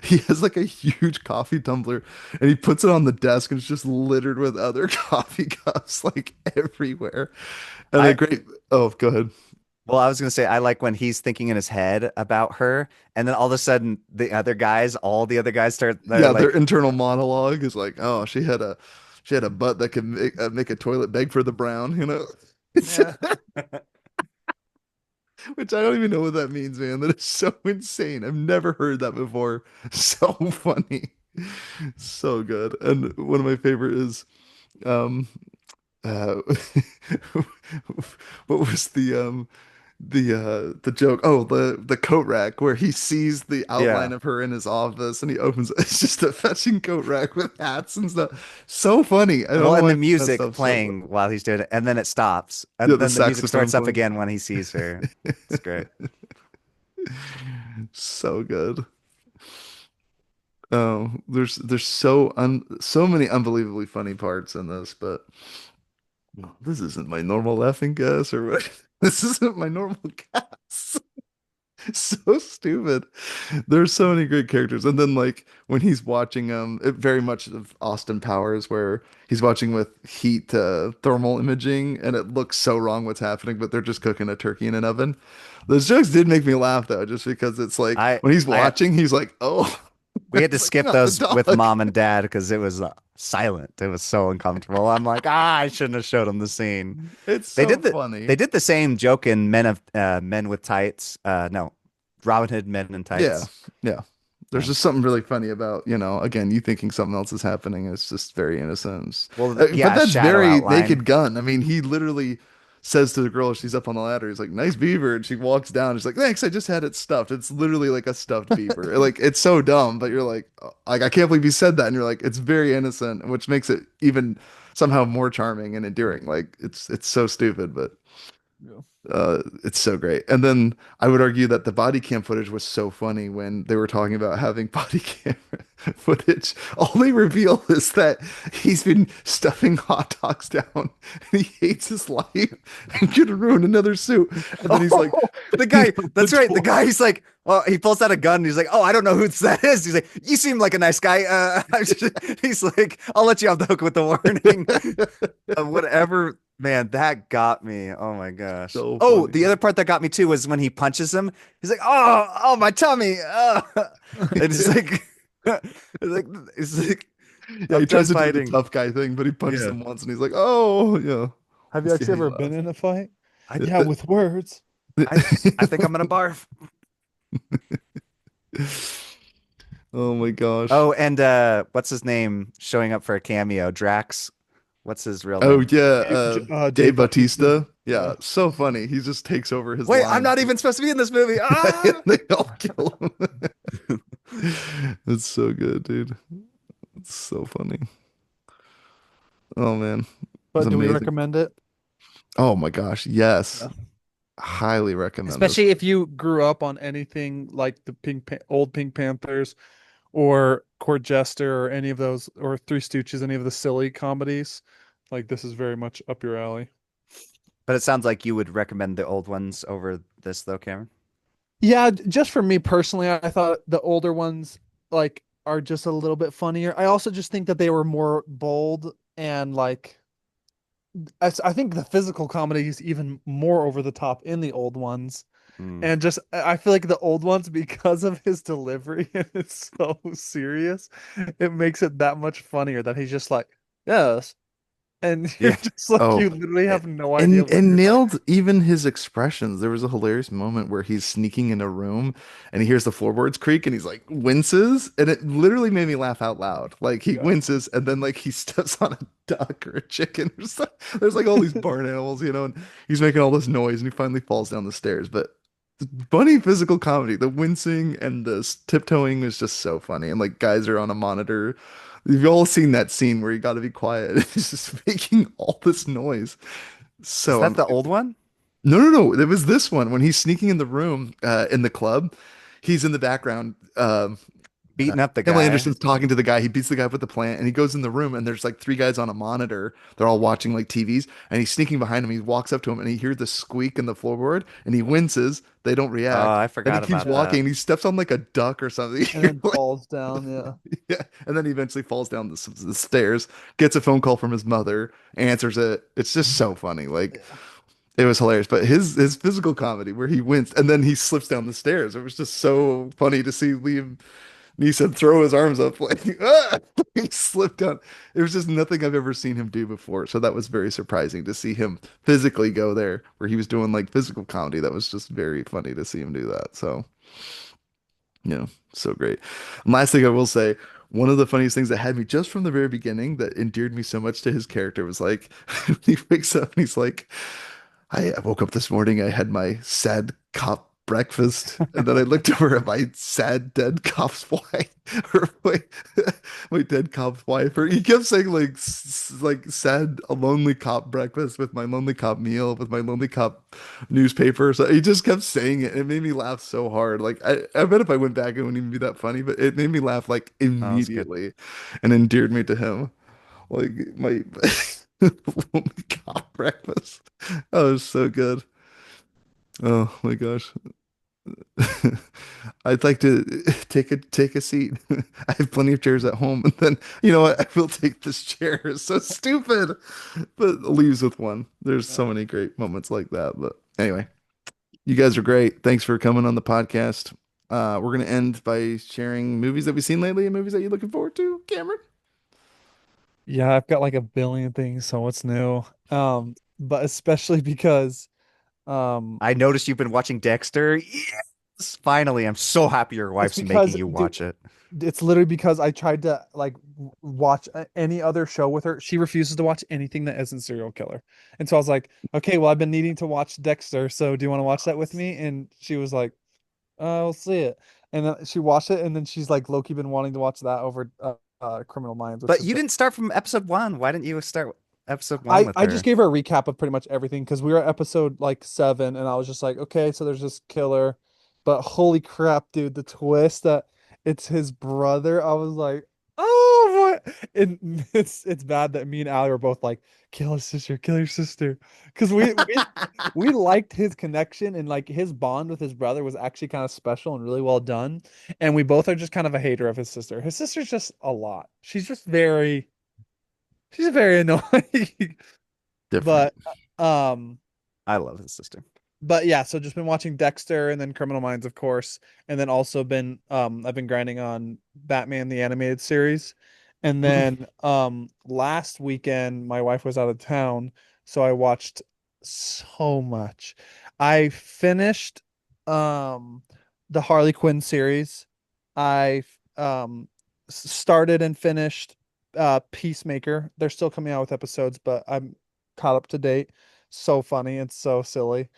He has like a huge coffee tumbler and he puts it on the desk and it's just littered with other coffee cups like everywhere. And a I great, oh, go ahead. Well, I was gonna say I like when he's thinking in his head about her, and then all of a sudden all the other guys start they're Yeah, their like, internal monologue is like, oh, she had a butt that could make a toilet beg for the brown. It's Yeah. which I don't even know what that means, man. That is so insane. I've never heard that before. So funny. So good. And one of my favorite is um uh what was the joke? Oh, the coat rack where he sees the yeah. outline of her in his office and he opens it. It's just a fetching coat rack with hats and stuff. So funny. I don't Well, know and why I the find that music stuff so playing while he's doing it, and then it stops, yeah, and the then the music saxophone starts up playing. again when he sees her. It's great. So good. Oh, there's so many unbelievably funny parts in this, but this isn't my normal laughing gas or what? This isn't my normal gas. So stupid. There's so many great characters. And then like when he's watching it very much of Austin Powers where he's watching with heat thermal imaging and it looks so wrong what's happening, but they're just cooking a turkey in an oven. Those jokes did make me laugh though, just because it's like I when he's I watching, he's like, "Oh, we had to it's like skip not the those with dog." mom and dad because it was silent. It was so uncomfortable. I'm like, I shouldn't have showed them the scene. It's They so did they funny. did the same joke in Men with Tights. No, Robin Hood Men in Yeah. Tights. Yeah. There's Yeah. just something really funny about, again, you thinking something else is happening. It's just very innocent. Well, But yeah, that's shadow very outline. Naked Gun. I mean, he literally says to the girl, she's up on the ladder. He's like, "Nice beaver." And she walks down. She's like, "Thanks. I just had it stuffed." It's literally like a stuffed beaver. Like, it's so dumb, but you're like, I can't believe you said that. And you're like, it's very innocent, which makes it even somehow more charming and endearing. Like, it's so stupid, but Yeah. it's so great. And then I would argue that the body cam footage was so funny when they were talking about having body cam footage. All they reveal is that he's been stuffing hot dogs down and he hates his life and could ruin another suit. And then he's like, Oh, the you guy, know, the that's right. The door. guy's like, oh, he pulls out a gun and he's like, oh, I don't know who that is. He's like, you seem like a nice guy. He's like, I'll let you off the hook with the warning. Whatever, man, that got me. Oh my gosh. So Oh, funny. the other part that got me too was when he punches him. He's like, oh, my tummy. And it's like, it's like, Yeah, I'm he tries done to do the fighting. tough guy thing, but he punches Yeah. him once and he's like, "Oh, yeah." Have you See how actually he ever been laughs. in a fight? I, Yeah, with words. I think I'm gonna barf. Oh my gosh. Oh, and what's his name showing up for a cameo? Drax. What's his real Oh name? yeah, Dave Dave Bautista. Bautista. Yeah, Yeah. so funny. He just takes over his Wait, I'm lines. not even supposed to be in this movie. And Ah! they all kill him. It's so good, dude. It's so funny. Oh man, it's But do we amazing. recommend it? Oh my gosh, yes. Yeah. Highly recommend this. Especially if you grew up on anything like the old Pink Panthers or Court Jester or any of those or Three Stooges, any of the silly comedies. Like this is very much up your alley. But it sounds like you would recommend the old ones over this, though, Cameron. Yeah, just for me personally, I thought the older ones like are just a little bit funnier. I also just think that they were more bold and like I think the physical comedy is even more over the top in the old ones. Mm. And just I feel like the old ones because of his delivery and it's so serious, it makes it that much funnier that he's just like, yes. And you're Yeah. just like Oh, you literally a- have no idea and what and you're like. nailed even his expressions. There was a hilarious moment where he's sneaking in a room and he hears the floorboards creak and he's like winces and it literally made me laugh out loud. Like he Yeah. winces and then like he steps on a duck or a chicken or something. There's like all these barn animals, and he's making all this noise and he finally falls down the stairs. But funny physical comedy, the wincing and the tiptoeing is just so funny. And like guys are on a monitor. You've all seen that scene where you got to be quiet. It's just making all this noise. Is So that the old amazing. one? No, no, no. It was this one when he's sneaking in the room in the club. He's in the background. Beating up the Emily guy. Anderson's talking to the guy. He beats the guy up with the plant, and he goes in the room, and there's like three guys on a monitor. They're all watching like TVs, and he's sneaking behind him. He walks up to him, and he hears the squeak in the floorboard, and he winces. They don't Oh, react. I Then he forgot keeps about Yeah. walking, that. and he steps on like a duck or something. And You're then like, falls down. Yeah. yeah. And then he eventually falls down the stairs, gets a phone call from his mother, answers it. It's just so funny. Like Yeah. it was hilarious. But his physical comedy where he winced and then he slips down the stairs. It was just so funny to see Liam Neeson throw his arms up like ah! He slipped down. It was just nothing I've ever seen him do before. So that was very surprising to see him physically go there where he was doing like physical comedy. That was just very funny to see him do that. So so great. And last thing I will say, one of the funniest things that had me just from the very beginning that endeared me so much to his character was like he wakes up and he's like, I woke up this morning, I had my sad cop breakfast, and then I looked over at my sad dead cop's wife, or my dead cop's wife, or he kept saying like like sad a lonely cop breakfast with my lonely cop meal with my lonely cop newspaper. So he just kept saying it. It made me laugh so hard. Like I bet if I went back it wouldn't even be that funny, but it made me laugh like Oh, that's good. immediately and endeared me to him. Like my lonely cop breakfast. Oh, it was so good. Oh my gosh. I'd like to take a seat. I have plenty of chairs at home, and then you know what? I will take this chair. It's so stupid, but leaves with one. There's so Uh, many great moments like that. But anyway, you guys are great. Thanks for coming on the podcast. We're gonna end by sharing movies that we've seen lately and movies that you're looking forward to, Cameron. yeah, I've got like a billion things, so what's new? But especially because I noticed you've been watching Dexter. Yes, finally, I'm so happy your it's wife's making because you dude, watch it. it's literally because I tried to like watch any other show with her. She refuses to watch anything that isn't serial killer. And so I was like, okay, well, I've been needing to watch Dexter, so do you want to watch that with me? And she was like, I'll see it. And then she watched it, and then she's like low-key been wanting to watch that over Criminal Minds, which But has you been didn't start from episode one. Why didn't you start episode one I with I just her? gave her a recap of pretty much everything because we were at episode like 7, and I was just like, okay, so there's this killer, but holy crap, dude, the twist that it's his brother. I was like, oh what? And it's bad that me and Allie were both like, kill your sister, because we liked his connection and like his bond with his brother was actually kind of special and really well done, and we both are just kind of a hater of his sister. His sister's just a lot. She's very annoying. Different. But um I love his sister. but yeah, so just been watching Dexter and then Criminal Minds, of course, and then also been I've been grinding on Batman the animated series. And then last weekend my wife was out of town, so I watched so much. I finished um the Harley Quinn series. I started and finished Peacemaker. They're still coming out with episodes, but I'm caught up to date. So funny, it's so silly.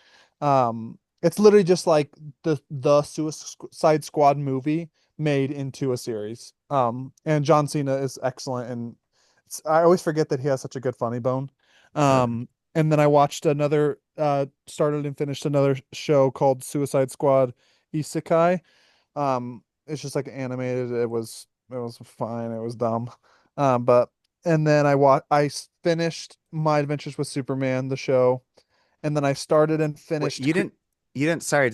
It's literally just like the Suicide Squad movie made into a series. And John Cena is excellent, and I always forget that he has such a good funny bone. Right. And then I watched another, started and finished another show called Suicide Squad Isekai. It's just like animated. It was fine. It was dumb. But and then finished My Adventures with Superman, the show, and then I started and Wait, finished. sorry,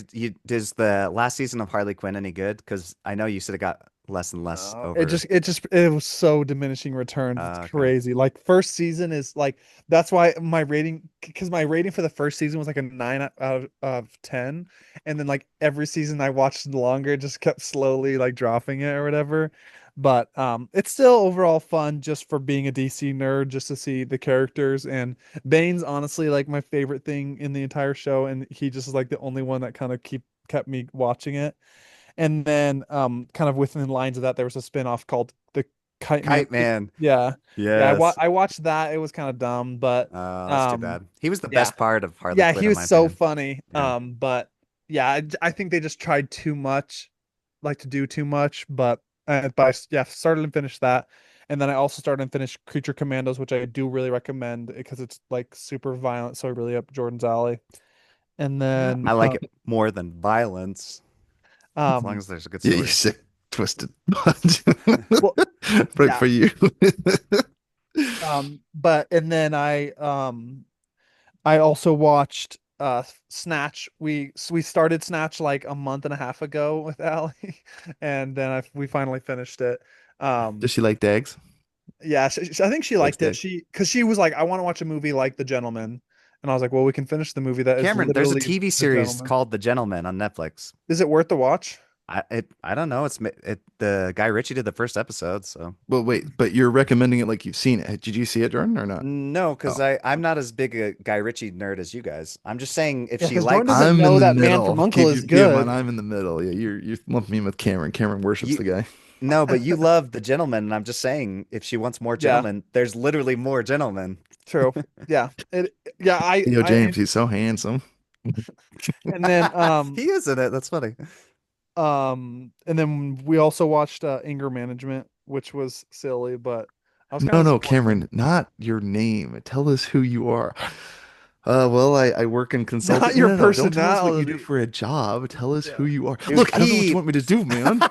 does the last season of Harley Quinn any good? Because I know you said it got less and less over. It was so diminishing returns. It's Okay. crazy. Like first season is like that's why my rating because my rating for the first season was like a 9 of 10, and then like every season I watched longer, it just kept slowly like dropping it or whatever. But it's still overall fun just for being a DC nerd, just to see the characters. And Bane's honestly like my favorite thing in the entire show, and he just is like the only one that kind of kept me watching it. And then kind of within the lines of that, there was a spin-off called The Kite Man. Kite Man. Yeah. Yeah, Yes. I watched that. It was kind of dumb, but That's too um bad. He was the yeah. best part of Harley Yeah, Quinn, he in was my so opinion. funny. Yeah. But yeah, I think they just tried too much, like to do too much, but yeah, started and finished that. And then I also started and finished Creature Commandos, which I do really recommend because it's like super violent, so really up Jordan's alley. And then I like it more than violence, as long um as there's a good Yeah, you story. sick, twisted bunch. well Right yeah. for you. But and then I also watched Snatch. We started Snatch like a month and a half ago with Allie, and then we finally finished it. Does Um she like Dags? yeah, I think she Likes liked it. Dags. She was like, I want to watch a movie like The Gentleman. And I was like, well, we can finish the movie that is Cameron, there's a literally TV The series Gentleman. called The Gentleman on Netflix. Is it worth the watch? I don't know. The Guy Ritchie did the first episode, so Well, wait, but you're recommending it like you've seen it. Did you see it, Jordan, or not? no, Oh, because I'm not as big a Guy Ritchie nerd as you guys. I'm just saying if Yeah, she because Jordan likes doesn't I'm in know the that Man from middle. Uncle is Keep in mind, good. I'm in the middle. Yeah, you're lumping me in with Cameron. Cameron worships you, the guy. no, but you love The Gentleman, and I'm just saying if she wants more Yeah, gentlemen, there's literally more gentlemen. true. Yeah. Yeah, Yo, James, he's so handsome. and then He is in it. That's funny. and then we also watched Anger Management, which was silly, but I was kind No, of no, disappointed. Cameron, not your name. Tell us who you are. Well, I work in consulting. Not No, your no, no. Don't tell us what you do personality. for a job. Tell us who Yeah. you are. Dude, Look, I don't know what you want me to do, man.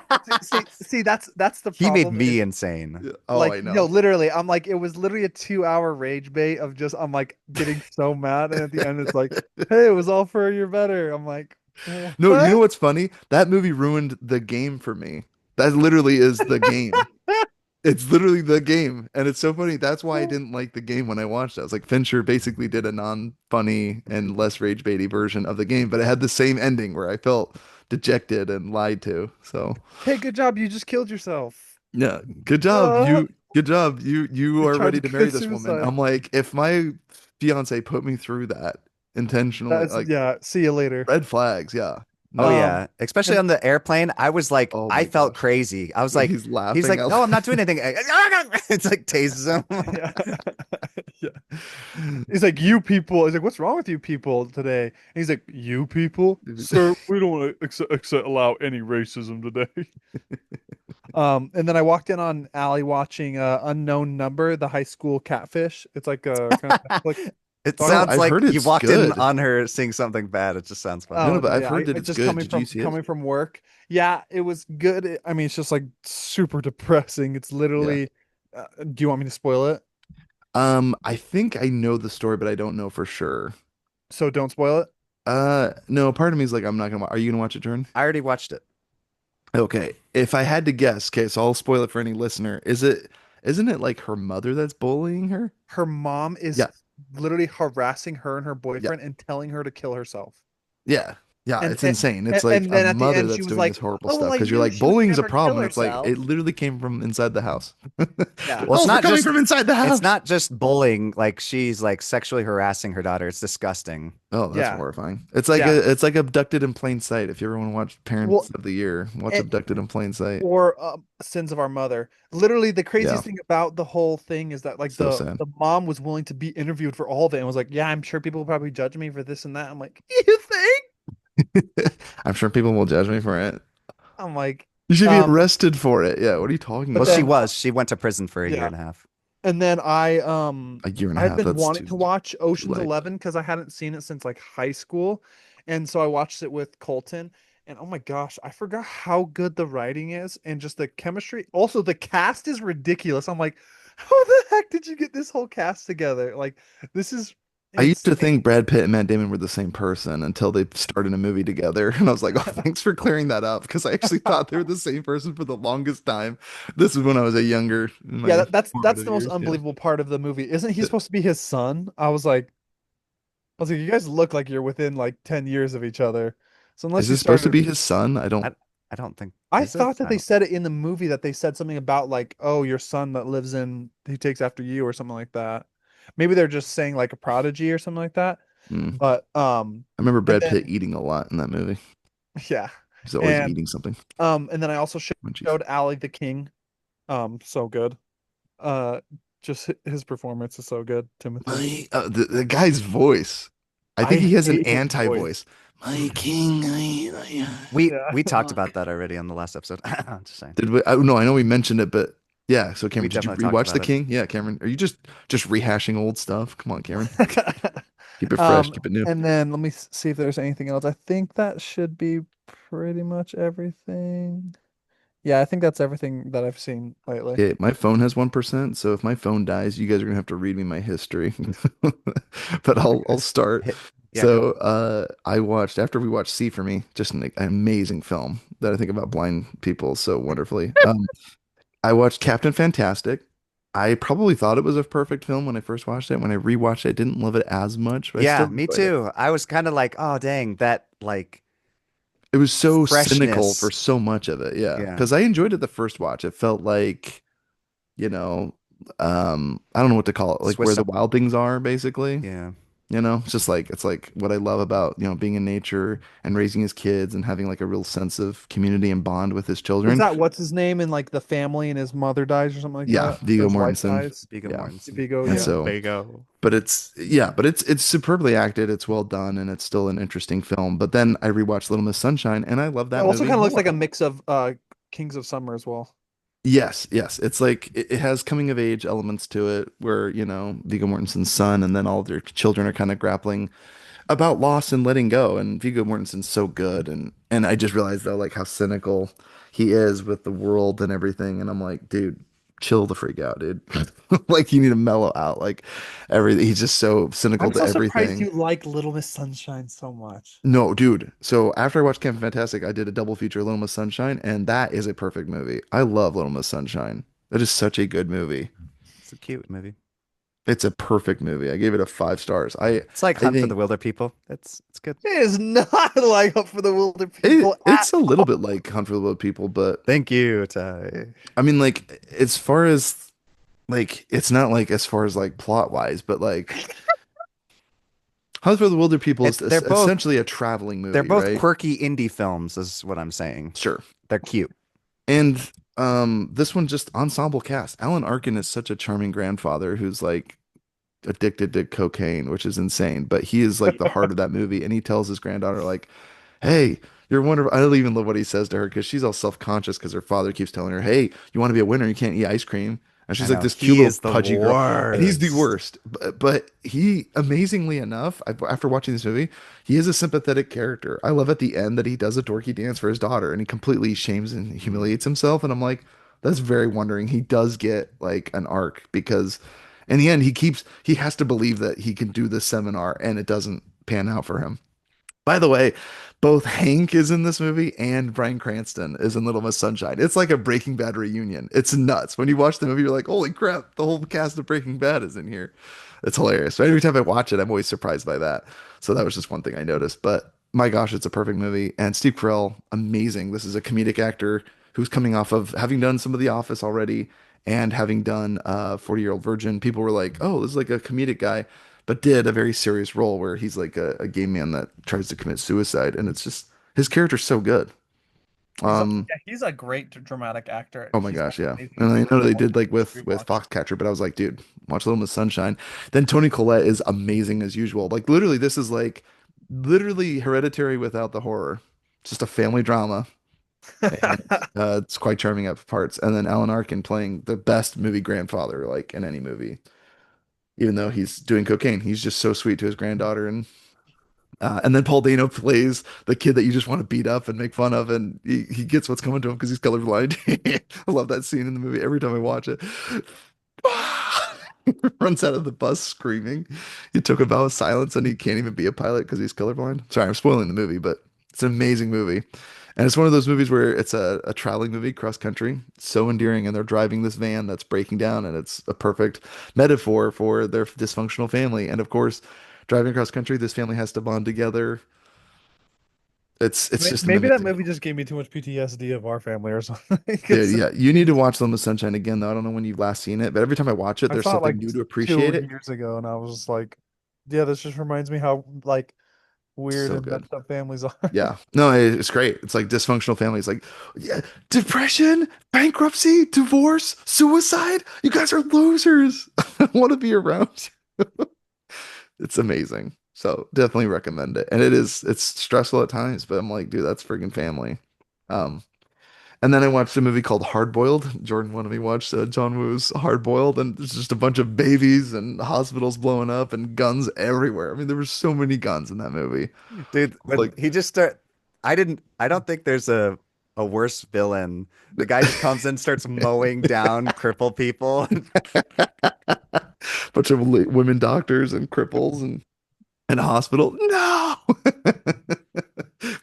See, that's the he made problem me is insane. Yeah. Oh, like, I no, know. literally, I'm like, it was literally a 2 hour rage bait of just, I'm like getting so mad. And at the end, it's like, hey, it was all for your better. I'm like, No, you know What? what's funny? That movie ruined the game for me. That literally is the game. It's literally the game. And it's so funny. That's why I didn't like the game when I watched it. I was like, Fincher basically did a non-funny and less rage baity version of the game, but it had the same ending where I felt dejected and lied to. So Hey, good job. You just killed yourself. yeah, good job. Uh, Good job. You you are tried ready to to marry commit this woman. suicide. I'm like, if my fiance put me through that intentionally, That's like yeah. See you later. red flags, yeah. Oh No. yeah, especially And on the airplane. I was like, Oh I my felt gosh. crazy. I was When like, he's he's laughing like, out no, I'm not doing anything. It's like tases him. yeah, yeah. He's like, you people. He's like, what's wrong with you people today? And he's like, you people, loud. sir, we don't want to allow any racism today. And then I walked in on Allie watching Unknown Number, the high school catfish. It's like a kind of Netflix It Oh, sounds documentary. I've like heard you it's walked in good. on her seeing something bad. It just sounds funny. No, no, Oh but no, I've yeah, heard that I it's just good. Did you see it? coming from work. Yeah, it was good. I mean, it's just like super depressing. It's Yeah. literally. Do you want me to spoil it? I think I know the story, but I don't know for sure. So don't spoil it. No, part of me is like, I'm not gonna. Are you gonna watch it, Jordan? I already watched it. Okay. If I had to guess, okay, so I'll spoil it for any listener. Isn't it like her mother that's bullying her? Her mom is Yeah. literally harassing her and her Yeah. boyfriend and telling her to kill herself. Yeah. Yeah. And It's insane. It's like and a then at the mother end she that's was doing like, this horrible "Oh well, stuff I because you're knew like, she would bullying's a never kill problem. It's like herself." it literally came from inside the house. Yeah. Well, it's Oh, they're not coming just from inside the it's house. not just bullying. Like she's like sexually harassing her daughter. It's disgusting. Oh, that's Yeah. horrifying. Yeah. It's like Abducted in Plain Sight. If you ever want to watch Well, Parents of the Year, watch it, Abducted in Plain Sight. or Sins of Our Mother. Literally, the Yeah, craziest thing about the whole thing is that like so sad. the mom was willing to be interviewed for all of it and was like, "Yeah, I'm sure people will probably judge me for this and that." I'm like, "You think?" I'm sure people will judge me for it. I'm like, You should be um, arrested for it. Yeah, what are you talking but Well, she then about? was. She went to prison for a year yeah. and a half. And then A year and a I've half. been That's wanting to watch too Ocean's light. 11 because I hadn't seen it since like high school. And so I watched it with Colton. And oh my gosh, I forgot how good the writing is and just the chemistry. Also, the cast is ridiculous. I'm like, how the heck did you get this whole cast together? Like, this is I used to insane. think Brad Pitt and Matt Damon were the same person until they started a movie together. And I was like, oh, thanks for clearing that up because I actually thought they were the same person for the longest time. This is when I was a younger, in Yeah, my that's formative the most years. Yeah. unbelievable part of the movie. Isn't he supposed to be his son? I was like, you guys look like you're within like 10 years of each other. So Is unless you this supposed to started be his son? I don't. I I don't think I is it? thought that I they don't. said it in the movie that they said something about like, oh, your son that lives in he takes after you or something like that. Maybe they're just saying like a prodigy or something like that. Mm. But I remember and Brad Pitt then eating a lot in that movie. yeah. He's always And eating something. and then I also Munchies. showed Allie the King. So good. Uh just his performance is so good, Timothy. The guy's voice. I I think he has an hate his voice. anti-voice. My king, We Yeah. we talked about that already on the last episode. Just saying. did we? No, I know we mentioned it, but yeah. So We Cameron, did you definitely talked rewatch The about it. King? Yeah, Cameron. Are you just rehashing old stuff? Come on, Cameron. Keep it fresh. Um, Keep it new. and then let me see if there's anything else. I think that should be pretty much everything. Yeah, I think that's everything that I've seen lately. Okay, my phone has 1%, so if my phone dies, you guys are gonna have to read me my history. But I'll Okay. start. Hit. Yeah, go. So I watched after we watched See for Me, just an amazing film that I think about blind people so wonderfully. I watched Captain Fantastic. I probably thought it was a perfect film when I first watched it. When I rewatched it, I didn't love it as much, but I still Yeah, me enjoyed it. too. I was kind of like, oh dang, that like It was so cynical for freshness. so much of it. Yeah. Yeah. Because I enjoyed it the first watch. It felt like, you know, I don't know what to call it, like where Swiss. the wild things are, basically. Yeah. It's just like it's like what I love about, being in nature and raising his kids and having like a real sense of community and bond with his Is children. that what's his name in like the family and his mother dies or something like Yeah, that? Or Viggo his wife Mortensen. dies? Viggo Yeah. Mortensen. Vigo, And yeah. so, Vigo. but it's superbly acted. It's well done and it's still an interesting film. But then I rewatched Little Miss Sunshine and I love It that also movie kind of looks like more. a mix of Kings of Summer as well. Yes, yes. It's like it has coming of age elements to it where, Viggo Mortensen's son and then all of their children are kind of grappling about loss and letting go. And Viggo Mortensen's so good. And I just realized though, like how cynical he is with the world and everything. And I'm like, dude, chill the freak out, dude. Like you need to mellow out. Like everything. He's just so cynical I'm to so surprised everything. you like Little Miss Sunshine so much. No, dude. So after I watched Captain Fantastic, I did a double feature Little Miss Sunshine, and that is a perfect movie. I love Little Miss Sunshine. That is such a good movie. It's a cute movie. It's a perfect movie. I gave it a 5 stars. It's like I Hunt for the think Wilder People. It's good. It is not like Up for the Wilder People at it's a little all. bit like Hunt for the Wilder People, but Thank you, Ty. I mean, like as far as like it's not like as far as like plot wise, but like Hunt for the Wilder People is They're both essentially a traveling they're movie, both right? quirky indie films, is what I'm saying. Sure. They're cute. And this one just ensemble cast. Alan Arkin is such a charming grandfather who's like addicted to cocaine, which is insane, but he is like the heart of that movie, and he tells his granddaughter like, "Hey, you're wonderful." I don't even love what he says to her because she's all self-conscious because her father keeps telling her, "Hey, you want to be a winner, you can't eat ice cream." And I she's like know. this cute He little is the pudgy girl, and he's the worst. worst. But he, amazingly enough, after watching this movie, he is a sympathetic character. I love at the end that he does a dorky dance for his daughter, and he completely shames and humiliates himself. And I'm like, that's very wondering. He does get like an arc because in the end, he has to believe that he can do this seminar, and it doesn't pan out for him. By the way, both Hank is in this movie and Bryan Cranston is in Little Miss Sunshine. It's like a Breaking Bad reunion. It's nuts. When you watch the movie, you're like, holy crap, the whole cast of Breaking Bad is in here. It's hilarious. So every time I watch it, I'm always surprised by that. So that was just one thing I noticed. But my gosh, it's a perfect movie. And Steve Carell, amazing. This is a comedic actor who's coming off of having done some of The Office already and having done 40-Year-Old Virgin. People were like, oh, this is like a comedic guy, but did a very serious role where he's like a gay man that tries to commit suicide. And it's just his character's so good. Um, He's a great dramatic actor. oh my He's done gosh, yeah. amazing And I know things. they I'll did like with rewatch. Foxcatcher, but I was like, dude, watch Little Miss Sunshine. Then Tony Collette is amazing as usual. Like literally, this is like literally Hereditary without the horror. It's just a family drama, and it's quite charming at parts. And then Alan Arkin playing the best movie grandfather like in any movie, even though he's doing cocaine. He's just so sweet to his granddaughter, and then Paul Dano plays the kid that you just want to beat up and make fun of, and he gets what's coming to him because he's colorblind. I love that scene in the movie every time I watch it. Runs out of the bus screaming. He took a vow of silence and he can't even be a pilot because he's colorblind. Sorry, I'm spoiling the movie, but it's an amazing movie. And it's one of those movies where it's a traveling movie, cross country, so endearing, and they're driving this van that's breaking down, and it's a perfect metaphor for their dysfunctional family. And of course, driving across country, this family has to bond together. It's just an Maybe that amazing movie film. just gave me too much PTSD of our family or something. Dude, 'Cause yeah, you need to watch Little Miss Sunshine again, though. I don't know when you've last seen it, but every time I watch it, I there's saw it something like new to two appreciate it. years ago, and I was just like, yeah, this just reminds me how like weird So and good. messed up families are. Yeah. No, it's great. It's like dysfunctional families, like, yeah, depression, bankruptcy, divorce, suicide. You guys are losers. I want to be around you. It's amazing. So definitely recommend it. And it's stressful at times, but I'm like, dude, that's freaking family. Um, and then I watched a movie called Hard Boiled. Jordan wanted me to watch John Woo's Hard Boiled, and it's just a bunch of babies and hospitals blowing up and guns everywhere. I mean, there were so many guns in that movie. Dude, when Like, he just I don't think there's a worse villain. The guy just comes in, starts mowing down crippled people. bunch of women doctors and cripples and a hospital. No.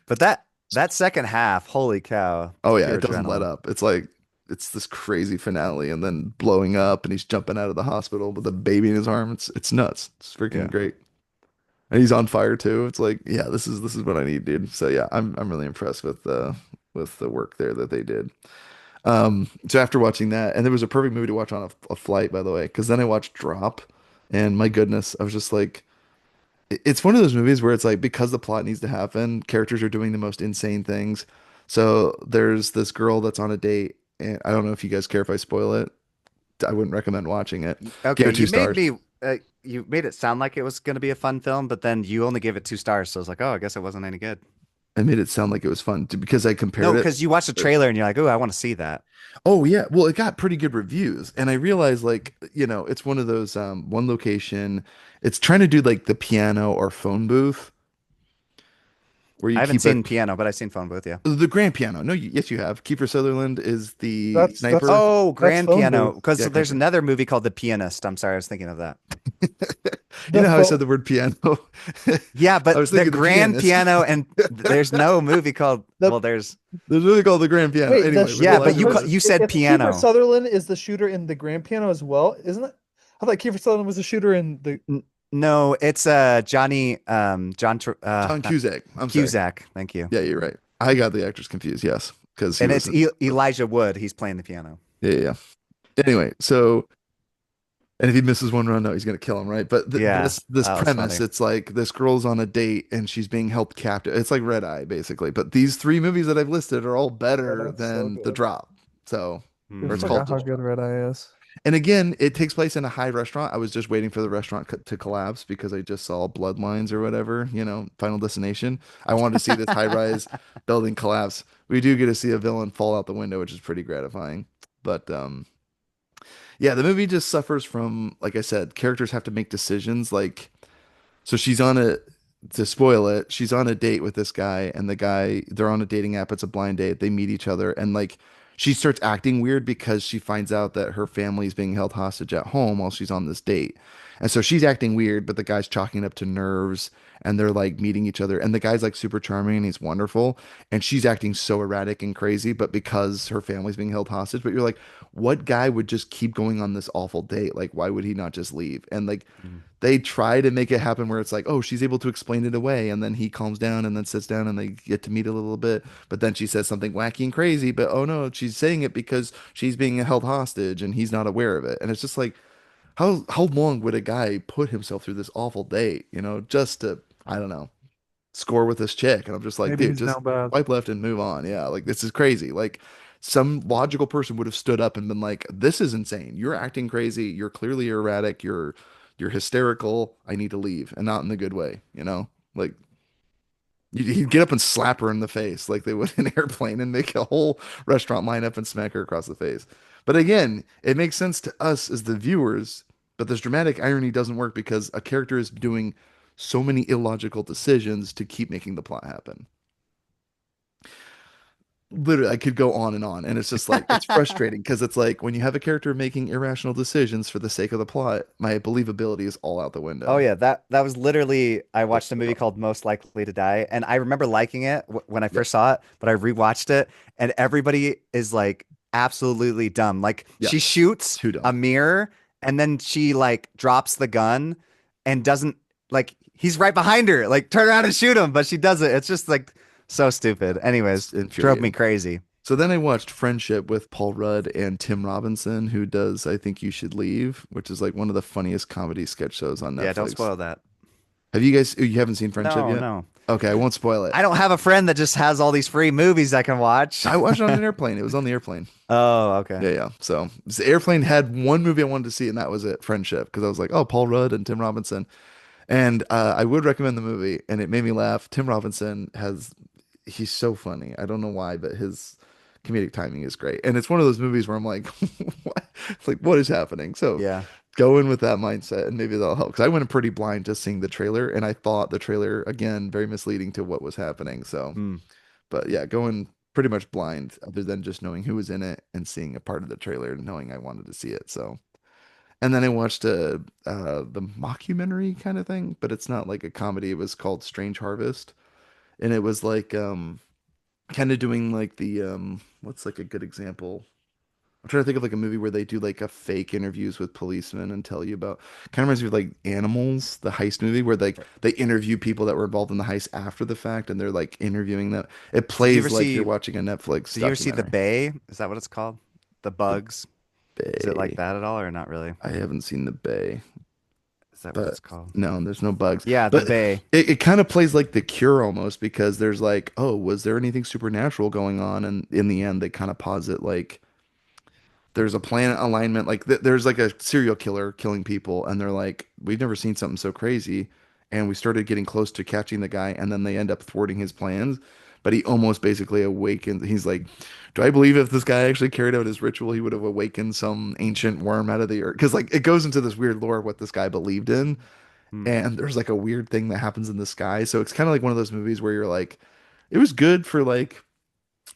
But that second half, holy cow, it's Oh yeah, pure it doesn't let adrenaline. up. It's like it's this crazy finale and then blowing up and he's jumping out of the hospital with a baby in his arm. It's nuts. It's freaking Yeah. great. And he's on fire too. It's like, yeah, this is what I need, dude. So yeah, I'm really impressed with the work there that they did. So after watching that, and there was a perfect movie to watch on a flight, by the way, because then I watched Drop, and my goodness, I was just like, it's one of those movies where it's like because the plot needs to happen, characters are doing the most insane things. So there's this girl that's on a date, and I don't know if you guys care if I spoil it. I wouldn't recommend watching it. Give Okay, it two stars. you made it sound like it was going to be a fun film, but then you only gave it 2 stars. So I was like, oh, I guess it wasn't any good. I made it sound like it was fun because I No, compared it. because you watched the trailer and you're like, oh, I want to see that. Oh yeah, well it got pretty good reviews, and I realized like it's one of those one location. It's trying to do like the piano or phone booth, where you I haven't keep a seen Piano, but I've seen Phone Booth. Yeah. the grand piano. No, yes, you have. Kiefer Sutherland is the That's sniper. Oh, that's Grand phone Piano. booth. Because Yeah, grand there's piano. another movie called The Pianist. I'm sorry, I was thinking of that. You The know how I said phone the word piano? Yeah, I but was the thinking the Grand pianist. Piano, and there's no movie called. the Well, there's. There's really called the grand piano. wait Anyway, with Yeah, but Elijah you Wood. you said if Kiefer Piano. Sutherland is the shooter in the Grand Piano as well, isn't it? I thought Kiefer Sutherland was the shooter in the. No, it's Johnny John not Cusack. I'm sorry. Cusack. Thank you. Yeah, you're right. I got the actors confused. Yes, because he And was. it's Elijah Wood. He's playing the piano. Yeah, yeah. Yeah. Anyway, so and if he misses one run, no, he's gonna kill him, right? But Yeah, this that was premise, funny. it's like this girl's on a date and she's being held captive. It's like Red Eye, basically. But these three movies that I've listed are all Oh, better that's so than The good. Drop. So, I or it's Hmm. called forgot The how good Drop. Red Eye is. And again, it takes place in a high restaurant. I was just waiting for the restaurant to collapse because I just saw Bloodlines or whatever, Final Destination. I wanted to see this high-rise building collapse. We do get to see a villain fall out the window, which is pretty gratifying. But yeah, the movie just suffers from, like I said, characters have to make decisions. Like, so she's on a, to spoil it, she's on a date with this guy, and the guy, they're on a dating app. It's a blind date. They meet each other, and like, she starts acting weird because she finds out that her family is being held hostage at home while she's on this date. And so she's acting weird, but the guy's chalking it up to nerves, and they're like meeting each other. And the guy's like super charming and he's wonderful. And she's acting so erratic and crazy, but because her family's being held hostage. But you're like, what guy would just keep going on this awful date? Like, why would he not just leave? And like, Hmm. they try to make it happen where it's like, oh, she's able to explain it away, and then he calms down and then sits down and they get to meet a little bit. But then she says something wacky and crazy, but oh no, she's saying it because she's being held hostage and he's not aware of it. And it's just like, how long would a guy put himself through this awful date, just to, I don't know, score with this chick? And I'm just like, Maybe dude, he's just down bad. swipe left and move on. Yeah, like this is crazy. Like some logical person would have stood up and been like, this is insane. You're acting crazy. You're clearly erratic. You're hysterical. I need to leave, and not in the good way. Like you'd get up and slap her in the face like they would in Airplane and make a whole restaurant line up and smack her across the face. But again, it makes sense to us as the viewers, but this dramatic irony doesn't work because a character is doing so many illogical decisions to keep making the plot happen. Literally, I could go on, and it's just like it's frustrating because it's like when you have a character making irrational decisions for the sake of the plot, my believability is all out the Oh window. yeah, that was literally. I That's watched a the movie problem. called Most Likely to Die, and I remember liking it when I Yep. first saw it, but I rewatched it, and everybody is like absolutely dumb. Like Yeah. she shoots Too a dumb. mirror, and then she like drops the gun, and doesn't like he's right behind her, like turn around and shoot him, but she doesn't. It's just like so stupid. It's Anyways, drove me infuriating. crazy. So then I watched Friendship with Paul Rudd and Tim Robinson, who does I Think You Should Leave, which is like one of the funniest comedy sketch shows on Yeah, don't Netflix. spoil that. Have you guys, you haven't seen Friendship No, yet? no. Okay, I won't spoil it. I don't have a friend that just has all these free movies I can watch. I watched it on an airplane. It was on the airplane. Oh, okay. Yeah, yeah. So the airplane had one movie I wanted to see, and that was it, Friendship, because I was like, oh, Paul Rudd and Tim Robinson. And I would recommend the movie, and it made me laugh. Tim Robinson he's so funny. I don't know why, but his comedic timing is great. And it's one of those movies where I'm like, what? It's like, what is happening? So Yeah. go in with that mindset, and maybe that'll help. Because I went in pretty blind just seeing the trailer, and I thought the trailer, again, very misleading to what was happening. So, Hmm. but yeah, going pretty much blind, other than just knowing who was in it and seeing a part of the trailer and knowing I wanted to see it. So. And then I watched the mockumentary kind of thing, but it's not like a comedy. It was called Strange Harvest, and it was like kind of doing like the what's like a good example? I'm trying to think of like a movie where they do like a fake interviews with policemen and tell you about kind of reminds me of like Animals, the heist movie where like they interview people that were involved in the heist after the fact and they're like interviewing them. It Did you ever plays like you're see watching a Netflix Did you ever see The documentary. Bay? Is that what it's called? The The Bugs? Is it like Bay. that at all or not really? I haven't seen The Bay. Is that what But it's called? no, there's no bugs. Yeah, The But Bay. it kind of plays like The Cure almost because there's like, oh, was there anything supernatural going on? And in the end, they kind of posit like there's a planet alignment, like there's like a serial killer killing people, and they're like, we've never seen something so crazy. And we started getting close to catching the guy, and then they end up thwarting his plans. But he almost basically awakens. He's like, do I believe if this guy actually carried out his ritual, he would have awakened some ancient worm out of the earth? Because like it goes into this weird lore of what this guy believed in, Hmm. and there's like a weird thing that happens in the sky. So it's kind of like one of those movies where you're like, it was good for like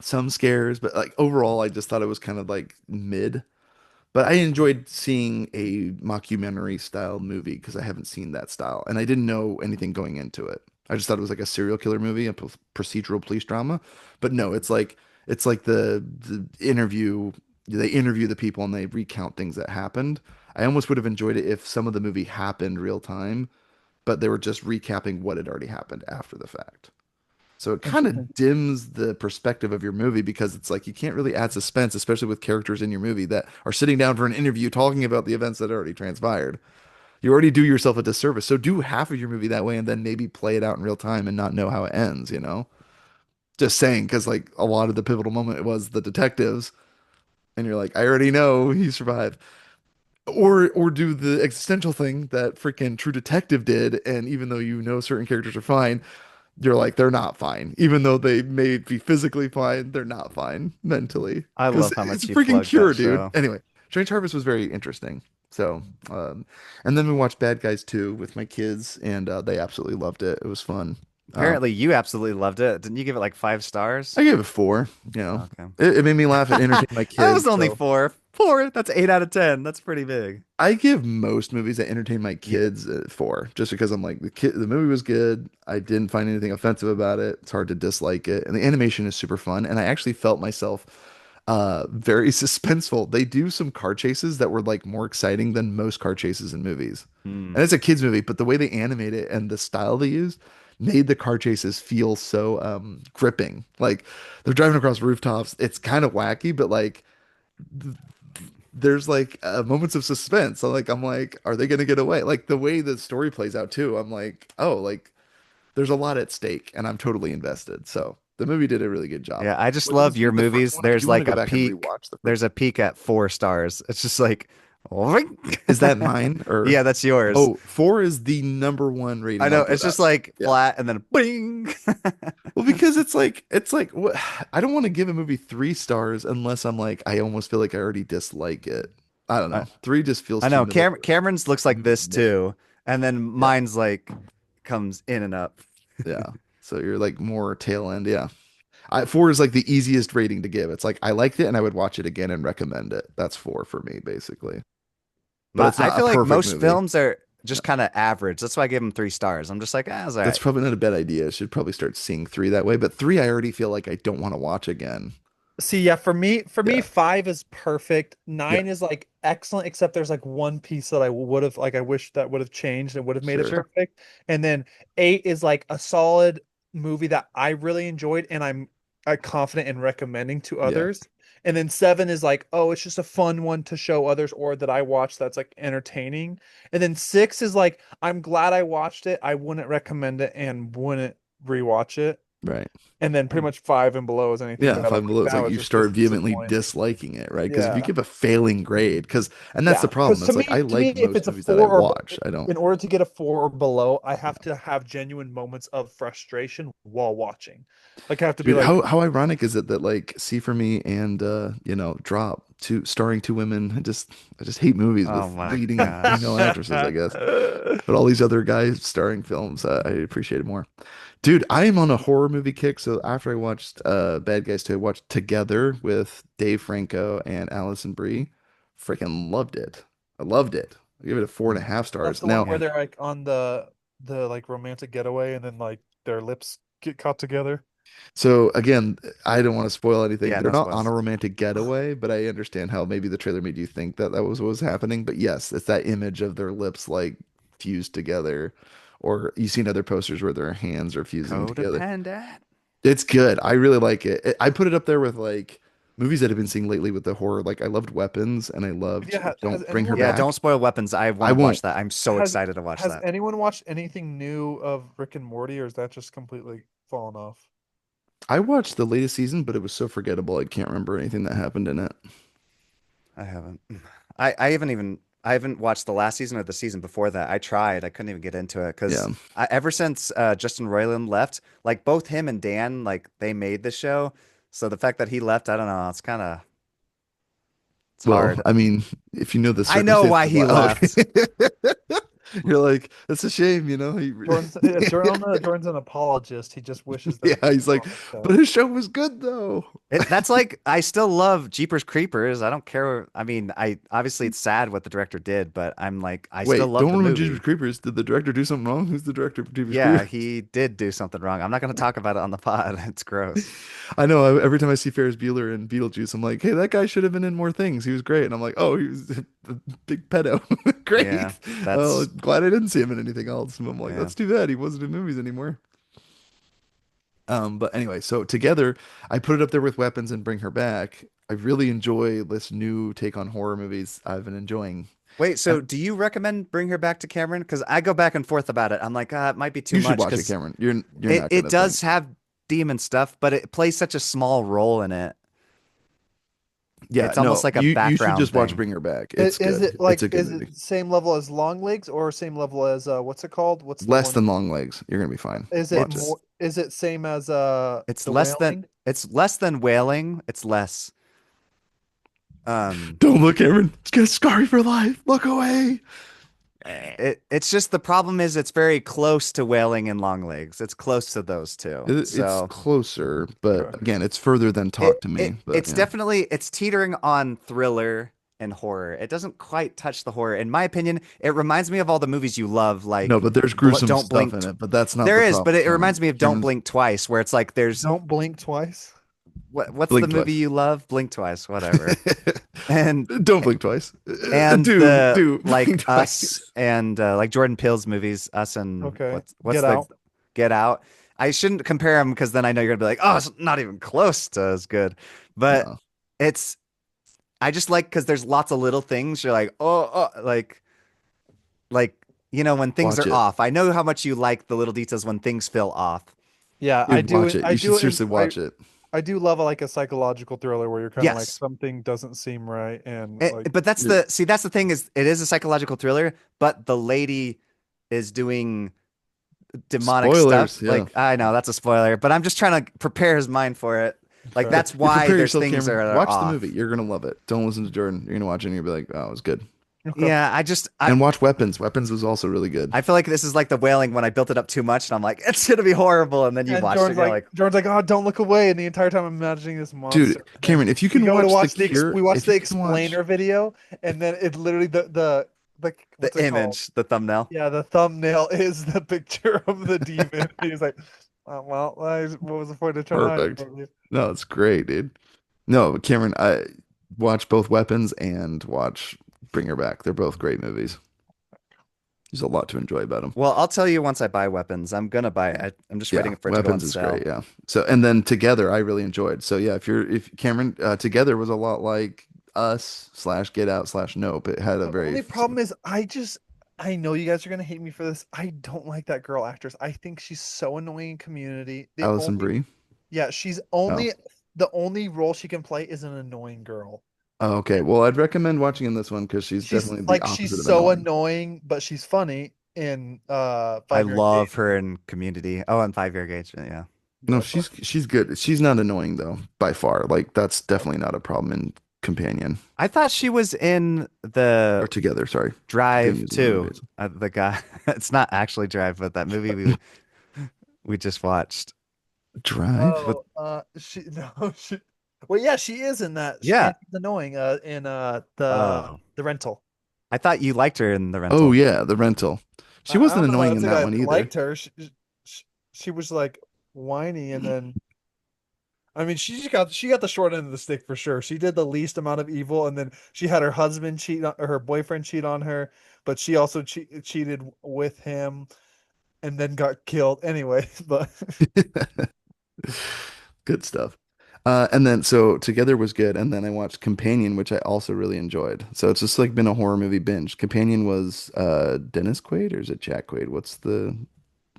some scares, but like overall, I just thought it was kind of like mid. But I enjoyed seeing a mockumentary style movie because I haven't seen that style, and I didn't know anything going into it. I just thought it was like a serial killer movie, a procedural police drama. But no, it's like the interview. They interview the people and they recount things that happened. I almost would have enjoyed it if some of the movie happened real time, but they were just recapping what had already happened after the fact. So it kind Interesting. of dims the perspective of your movie because it's like you can't really add suspense, especially with characters in your movie that are sitting down for an interview talking about the events that already transpired. You already do yourself a disservice. So do half of your movie that way and then maybe play it out in real time and not know how it ends, you know? Just saying, because like a lot of the pivotal moment was the detectives, and you're like, I already know he survived. Or do the existential thing that freaking True Detective did, and even though you know certain characters are fine, you're like, they're not fine. Even though they may be physically fine, they're not fine mentally. I Because love how it's a much you freaking plugged that cure, dude. show. Anyway, Strange Harvest was very interesting. So, and then we watched Bad Guys 2 with my kids, and they absolutely loved it. It was fun. Um, Apparently, you absolutely loved it. Didn't you give it like 5 stars? I gave it 4. You know, Okay. it made me laugh. It entertained my That kids. was only So four. Four. That's 8 out of 10. That's pretty big. I give most movies that entertain my Yeah. kids 4, just because I'm like the movie was good. I didn't find anything offensive about it. It's hard to dislike it, and the animation is super fun. And I actually felt myself very suspenseful. They do some car chases that were like more exciting than most car chases in movies. Hmm. And it's a kids movie, but the way they animate it and the style they used made the car chases feel so gripping. Like they're driving across rooftops. It's kind of wacky, but like there's like moments of suspense. So like I'm like, are they gonna get away? Like the way the story plays out too. I'm like, oh, like there's a lot at stake, and I'm totally invested. So the movie did a really good job. Yeah, I just What did love you your think the first movies. one? I There's do want to like go a back and peak. rewatch the There's first a one. peak at 4 stars. It's just like, Is that mine or yeah, that's yours. oh, 4 is the number one I rating know. I'll give It's just out. like Yeah. flat and then bing. Well, because it's like what I don't want to give a movie 3 stars unless I'm like I almost feel like I already dislike it. I don't I, know. 3 just feels I too know. middle. Cameron's looks like this Mid. too, and then Yeah. mine's like comes in and up. Yeah. So you're like more tail end. Yeah. 4 is like the easiest rating to give. It's like I liked it and I would watch it again and recommend it. That's 4 for me, basically. But My it's I not a feel like perfect most movie. films are just No. kind of average. That's why I give them 3 stars. I'm just like, ah, it's all That's right. probably not a bad idea. I should probably start seeing 3 that way. But 3, I already feel like I don't want to watch again. See, yeah, for me, Yeah. 5 is perfect. Yeah. 9 is like excellent, except there's like one piece that I would have like I wish that would have changed and would have made it Sure. Sure. perfect. And then 8 is like a solid movie that I really enjoyed and I'm confident in recommending to Yeah. others. And then 7 is like, oh, it's just a fun one to show others or that I watched that's like entertaining. And then 6 is like, I'm glad I watched it. I wouldn't recommend it and wouldn't rewatch it. Right. And then pretty much 5 and below is anything Yeah, that I'm Five like, Below. It's that like was you just start vehemently disappointing. disliking it, right? Because if you Yeah. give a failing grade, and that's the Yeah. problem. Because It's like I to me, like if most it's a movies that I four or watch. I don't. in order to get a 4 or below, I have to have genuine moments of frustration while watching. Like I have to be Dude, like, how ironic is it that like See for Me and Drop, two starring two women. I just hate movies Oh with my leading female gosh. actresses, I guess. But all these other guys starring films, I appreciate it more. Dude, I am on a horror movie kick. So after I watched Bad Guys 2, I watched Together with Dave Franco and Allison Brie. Freaking loved it. I loved it. I give it a four and a Hmm. half that's stars. the one Now, where Yeah. they're like on the like romantic getaway and then like their lips get caught together. so again, I don't want to spoil anything. Yeah, They're no not on a spoilers. romantic getaway, but I understand how maybe the trailer made you think that that was what was happening. But yes, it's that image of their lips like fused together, or you've seen other posters where their hands are fusing together. Codependent. It's good. I really like it. I put it up there with like movies that I've been seeing lately with the horror. Like I loved Weapons and I loved Yeah, has Don't Bring Her anyone Yeah, don't Back. spoil weapons. I want I to watch won't. that. I'm so has excited to watch has that. anyone watched anything new of Rick and Morty, or is that just completely fallen off? I watched the latest season, but it was so forgettable. I can't remember anything that happened in it. I haven't. I haven't watched the last season or the season before that. I tried. I couldn't even get into it because Yeah. ever since Justin Roiland left, like both him and Dan, like they made the show. So the fact that he left, I don't know. It's Well, hard. I mean, if you know the I know circumstances why he why, okay. left. You're like, that's a shame, you know. Jordan's an apologist. He just wishes that Yeah, he's like, more but his show was good though. That's like I still love Jeepers Creepers. I don't care. I mean, I obviously it's sad what the director did, but I'm like I still Wait, love don't the ruin Jeepers movie. Creepers. Did the director do something wrong? Who's the director of Jeepers Yeah, Creepers? he did do something wrong. I'm not going to talk about it on the pod. It's gross. I know. Every time I see Ferris Bueller and Beetlejuice, I'm like, hey, that guy should have been in more things. He was great. And I'm like, oh, he was a big pedo. Yeah, Great. Oh, that's glad I didn't see him in anything else. And I'm like, yeah. that's too bad. He wasn't in movies anymore. But anyway, so together, I put it up there with Weapons and Bring Her Back. I really enjoy this new take on horror movies. I've been enjoying. Wait, And so do you recommend Bring Her Back to Cameron? Because I go back and forth about it. I'm like, it might be too you should much watch it, because Cameron. You're it not it gonna think. does have demon stuff, but it plays such a small role in it. Yeah, It's almost no, like a you should background just watch thing. Bring Her Back. It's Is good. it It's like a good is it movie. same level as Long Legs or same level as what's it called? What's the Less one? than Long Legs. You're gonna be fine. Is it Watch it. It's more? Is it same as it's The less than Wailing? it's less than Wailing. It's less. Um, Don't look, Aaron. Get scarred for life. Look away. it's just the problem is it's very close to Wailing and Long Legs. It's close to those two. It's So closer, but Okay. again, it's further than Talk to Me. But it's yeah, definitely it's teetering on thriller and horror. It doesn't quite touch the horror. In my opinion, it reminds me of all the movies you love, no, like but there's gruesome Don't stuff Blink. in it. But that's not There the is, but problem, it Cameron. reminds me of Don't Cameron's Blink Twice, where it's like there's Don't blink twice. what's the blink movie twice. you love? Blink Twice, whatever. And Don't blink twice. and the Do blink like Us twice. and like Jordan Peele's movies, Us and Okay. what's Get the out. Get Out. I shouldn't compare them because then I know you're gonna be like, oh, it's not even close to as good. But No, it's I just like because there's lots of little things. You're like, like when things watch are it. off. I know how much you like the little details when things feel off. Yeah, I Dude, do. watch it. I You should do. seriously watch it. I do love like a psychological thriller where you're kind of like Yes. something doesn't seem right and like But that's You're- that's the thing is it is a psychological thriller, but the lady is doing demonic stuff. Spoilers. Yeah. Like I know that's a spoiler, but I'm just trying to prepare his mind for it. Like okay. that's You why prepare there's yourself, things that Cameron. are Watch the movie. off. You're gonna love it. Don't listen to Jordan. You're gonna watch it and you'll be like, oh, it was good. Okay. Yeah, And watch Weapons. Weapons was also really good. I feel like this is like the Wailing when I built it up too much, and I'm like, it's gonna be horrible, and then you And watched it, and you're like, Jordan's like, oh, don't look away. And the entire time I'm imagining this Dude, monster. And Cameron, if you we can go to watch The watch Cure, we watch if the you can watch explainer video, and then it literally the what's the it called? image, the thumbnail. Yeah, the thumbnail is the picture of the demon. He's like, well, what was the point of trying to hide it perfect. from you? No, it's great, dude. No, Cameron, I watch both Weapons and watch Bring Her Back. They're both great movies. There's a lot to enjoy about them. Well, I'll tell you once I buy Weapons. I'm gonna buy it. I'm just Yeah, waiting for it to go on Weapons is sale. great. Yeah. So, and then Together, I really enjoyed. So, yeah, if Cameron, Together was a lot like Us slash Get Out slash Nope. It had a The very only problem is I know you guys are gonna hate me for this. I don't like that girl actress. I think she's so annoying in Community. Allison Brie. Yeah, she's Oh. only the only role she can play is an annoying girl. Oh, okay. Well, I'd recommend watching in this one because she's definitely the She's opposite of so annoying. annoying, but she's funny in I 5 Year love Engagement. her in Community. Oh, and 5 Year Engagement. Yeah. No, Yeah, so she's good. She's not annoying though, by far. Like that's definitely not a problem in Companion I thought she was in or the Together. Sorry, getting Drive used in too. movies. The guy. It's not actually Drive, but that movie we just watched. Drive. With she no she well yeah she is in that yeah. and she's annoying in Oh, the rental. I thought you liked her in The Oh Rental. yeah, The Rental. She I wasn't don't know. annoying I in think that I one either. liked her. She was like whiny, and then I mean she got the short end of the stick for sure. She did the least amount of evil, and then she had her husband cheat on or her boyfriend cheat on her, but she also cheated with him, and then got killed anyway. But Good stuff. And then so Together was good, and then I watched Companion, which I also really enjoyed. So it's just like been a horror movie binge. Companion was Dennis Quaid or is it Jack Quaid?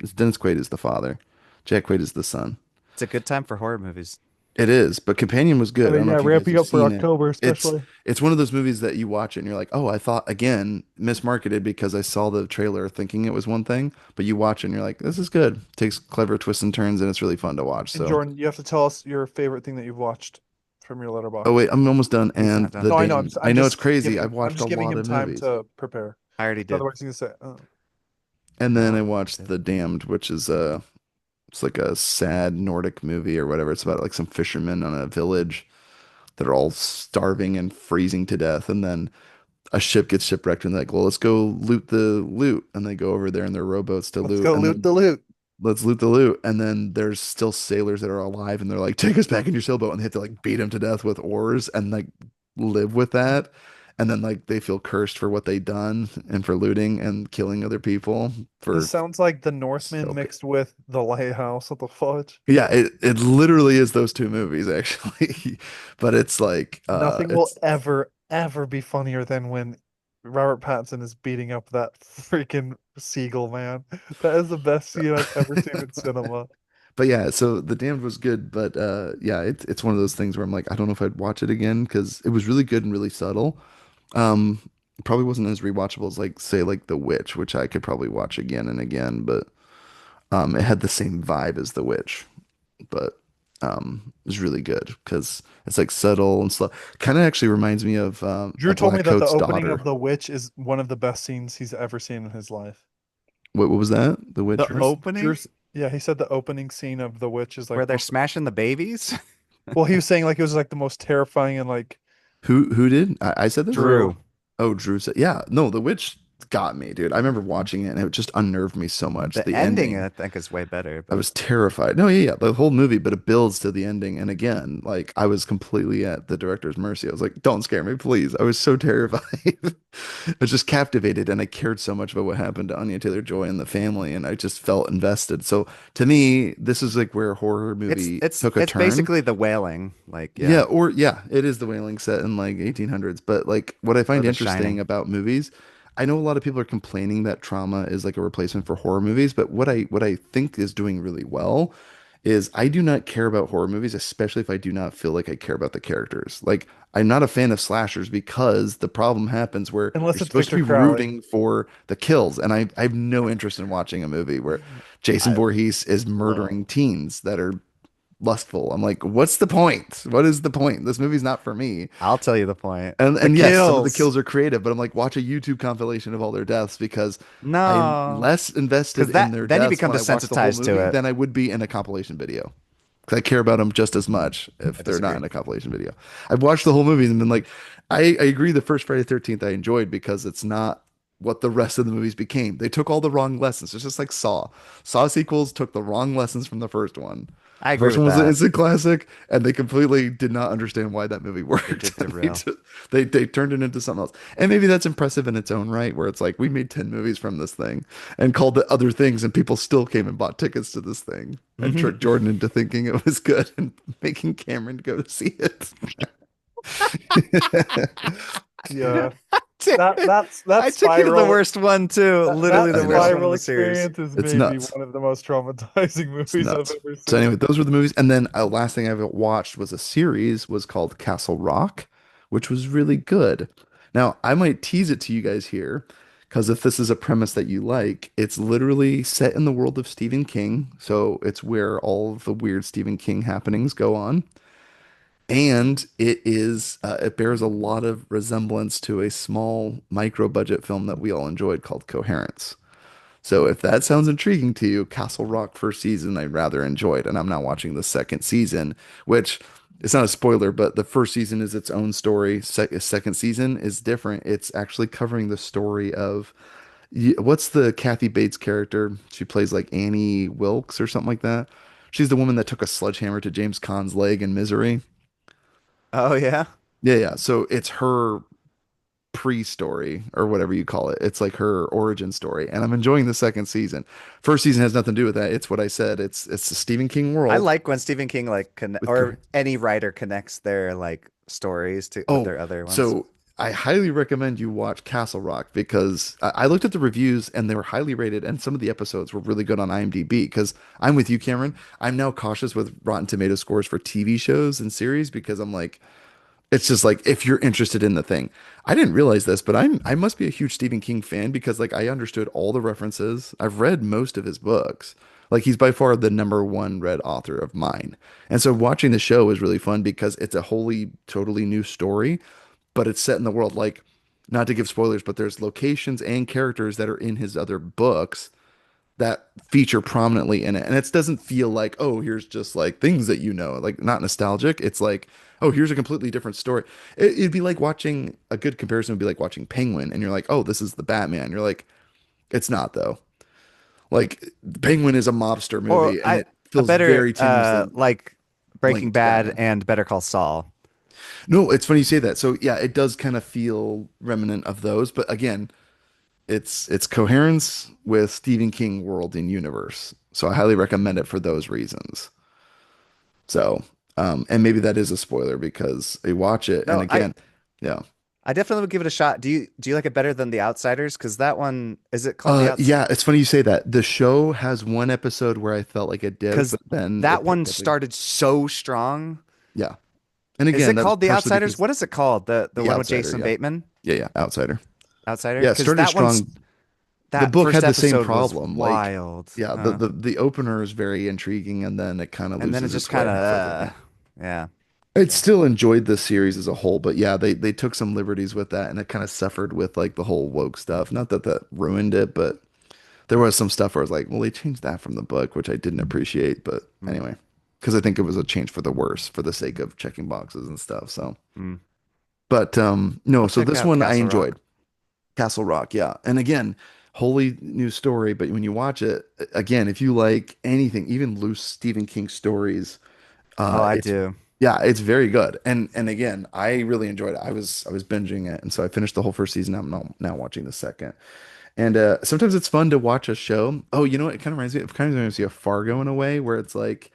It's Dennis Quaid is the father. Jack Quaid is the son. It's a good time for horror movies. It is, but Companion was I good. I mean, don't know yeah, if you guys ramping have up for seen it. October, It's especially. it's one of those movies that you watch it and you're like, oh, I thought again mismarketed because I saw the trailer thinking it was one thing, but you watch it and you're like, this is good. Takes clever twists and turns and it's really fun to watch. And So, Jordan, you have to tell us your favorite thing that you've watched from your oh letterbox. wait, I'm almost done. He's And not done. the No, I know. Dame. I know it's crazy. I've I'm watched a just giving lot him of time movies. to prepare. I already did. Otherwise, he's gonna say, And then I Oh, watched okay. The Damned, which is it's like a sad Nordic movie or whatever. It's about like some fishermen on a village that are all starving and freezing to death. And then a ship gets shipwrecked and they're like, well, let's go loot the loot. And they go over there in their rowboats to Let's loot. go And loot then the loot. let's loot the loot. And then there's still sailors that are alive and they're like, take us back in your sailboat. And they have to like beat them to death with oars and like live with that. And then like they feel cursed for what they done and for looting and killing other people This for sounds like the Northman self. mixed with the Lighthouse. What the fudge? Yeah, it literally is those two movies actually. But it's like Nothing will ever be funnier than when Robert Pattinson is beating up that freaking seagull, man. That is the best scene I've ever seen in cinema. but yeah, so The Damned was good, but yeah, it's one of those things where I'm like, I don't know if I'd watch it again because it was really good and really subtle. Um, Probably wasn't as rewatchable as like say like The Witch, which I could probably watch again and again, but it had the same vibe as The Witch, but it was really good because it's like subtle and slow. Kind of actually reminds me of Drew A told me Black that the Coat's opening Daughter. of The Witch is one of the best scenes he's ever seen in his life. What was that? The The Witch? opening Yeah, he said the opening scene of The Witch is like where they're smashing the babies? well, he was saying like it was like the most terrifying and like Who did? I said this? Drew. Drew. Oh, Drew said, yeah, no, The Witch got me, dude. I remember watching it and it just unnerved me so much. The The ending, I ending, think, is way better, I but was terrified. No, yeah, yeah, the whole movie, but it builds to the ending. And again, like I was completely at the director's mercy. I was like, don't scare me, please. I was so terrified. I was just captivated and I cared so much about what happened to Anya Taylor-Joy and the family, and I just felt invested. So to me, this is like where a horror it's movie it's took a it's turn. basically The Wailing, like Yeah, yeah, or yeah, it is the Wailing set in like 1800s. But like what I or find The interesting Shining. about movies, I know a lot of people are complaining that trauma is like a replacement for horror movies, but what I think is doing really well is I do not care about horror movies, especially if I do not feel like I care about the characters. Like I'm not a fan of slashers because the problem happens where Unless you're it's supposed to Victor be Crowley. rooting for the kills, and I have no interest in watching a movie where Jason I Voorhees is murdering love. teens that are lustful. I'm like, what's the point? What is the point? This movie's not for me. I'll tell you the point. The And yes, some of the kills. kills are creative, but I'm like, watch a YouTube compilation of all their deaths because I am No, less invested because in that their then you deaths become when I watch the whole desensitized to movie it. than I would be in a compilation video. Because I care about them just as much I if they're not disagree. in a compilation video. I've watched the whole movie and been like, I agree the first Friday the 13th I enjoyed because it's not what the rest of the movies became. They took all the wrong lessons. It's just like Saw. Saw sequels took the wrong lessons from the first one. I The agree first with one was an that. instant classic, and they completely did not understand why that movie They worked. did And derail. they turned it into something else. And maybe that's impressive in its own right, where it's like we made 10 movies from this thing and called it other things, and people still came and bought tickets to this thing and tricked Jordan into thinking it was good and making Cameron go to see it. Yeah. That Dude, that I took you to the spiral worst one too. Literally that I the worst one know. in spiral the series. experience is It's maybe nuts. one of the most traumatizing It's movies I've nuts. ever So seen. anyway, those were the movies, and then last thing I ever watched was a series was called Castle Rock, which was really good. Now I might tease it to you guys here, because if this is a premise that you like, it's literally set in the world of Stephen King, so it's where all of the weird Stephen King happenings go on, and it bears a lot of resemblance to a small micro budget film that we all enjoyed called Coherence. So if that sounds intriguing to you, Castle Rock first season I rather enjoyed, and I'm now watching the second season, which it's not a spoiler, but the first season is its own story. Second season is different. It's actually covering the story of what's the Kathy Bates character? She plays like Annie Wilkes or something like that. She's the woman that took a sledgehammer to James Caan's leg in Misery. Oh yeah. Yeah, yeah. So it's her pre-story or whatever you call it. It's like her origin story, and I'm enjoying the second season. First season has nothing to do with that. It's what I said. It's the Stephen King I world like when Stephen King like with or any writer connects their like stories to with oh, their other ones. so I highly recommend you watch Castle Rock because I looked at the reviews and they were highly rated, and some of the episodes were really good on IMDb. Because I'm with you, Cameron. I'm now cautious with Rotten Tomato scores for TV shows and series because I'm like, it's just like if you're interested in the thing. I didn't realize this, but I must be a huge Stephen King fan because like I understood all the references. I've read most of his books. Like he's by far the number one read author of mine. And so watching the show is really fun because it's a wholly totally new story, but it's set in the world like not to give spoilers, but there's locations and characters that are in his other books that feature prominently in it. And it doesn't feel like, oh, here's just like things that you know, like not nostalgic. It's like, oh, here's a completely different story. It'd be like watching a good comparison would be like watching Penguin, and you're like, oh, this is the Batman. You're like, it's not though. Like Penguin is a mobster Or movie, and it a feels better very tenuously like Breaking linked to Bad Batman. and Better Call Saul. No, it's funny you say that. So yeah, it does kind of feel remnant of those, but again, it's coherence with Stephen King world and universe. So I highly recommend it for those reasons. So, and maybe that is a spoiler because they watch it, and No, I again, yeah, I definitely would give it a shot. Do you like it better than The Outsiders? Because that one, is it called The Outs? yeah, it's funny you say that. The show has one episode where I felt like it dipped, Because but then that it one picked up again. started so strong. Yeah, and Is again, it that was called The partially Outsiders? because What is it called? The the one with outsider. Jason Yeah, Bateman, yeah, outsider. Outsider? Yeah, it Because started that one's strong. The that book first had the same episode was problem. Like, wild. yeah, the opener is very intriguing, and then it kind of And then it loses just its way kind of halfway through. yeah. I still enjoyed the series as a whole, but yeah, they took some liberties with that, and it kind of suffered with like the whole woke stuff. Not that that ruined it, but there was some stuff where I was like, well, they changed that from the book, which I didn't appreciate. But Mm, anyway, because I think it was a change for the worse for the sake of checking boxes and stuff. So, mm. but no, I'll so check this out one I Castle enjoyed. Rock. Castle Rock, yeah. And again, wholly new story, but when you watch it, again, if you like anything, even loose Stephen King stories, Oh, I it's do. yeah, it's very good. And again, I really enjoyed it. I was binging it, and so I finished the whole first season. I'm now watching the second. And sometimes it's fun to watch a show. Oh, you know what? It kind of reminds me of Fargo in a way, where it's like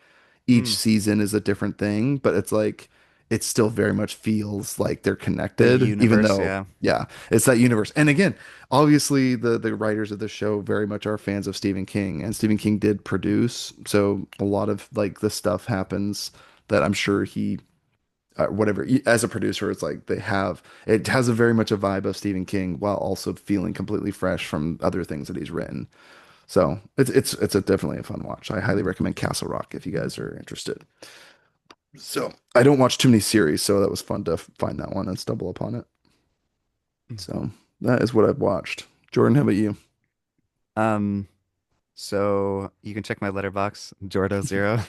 each Mm, season is a different thing, but it's like it still very much feels like they're the connected, even universe, though, yeah. yeah, it's that universe. And again, obviously the writers of the show very much are fans of Stephen King, and Stephen King did produce, so a lot of like the stuff happens that I'm sure he whatever as a producer it's like they have it has a very much a vibe of Stephen King while also feeling completely fresh from other things that he's written. So it's a definitely a fun watch. I highly recommend Castle Rock if you guys are interested. So I don't watch too many series, so that was fun to find that one and stumble upon it. So that is what I've watched. Jordan, how about you? Um, so you can check my letterbox, Jordo0.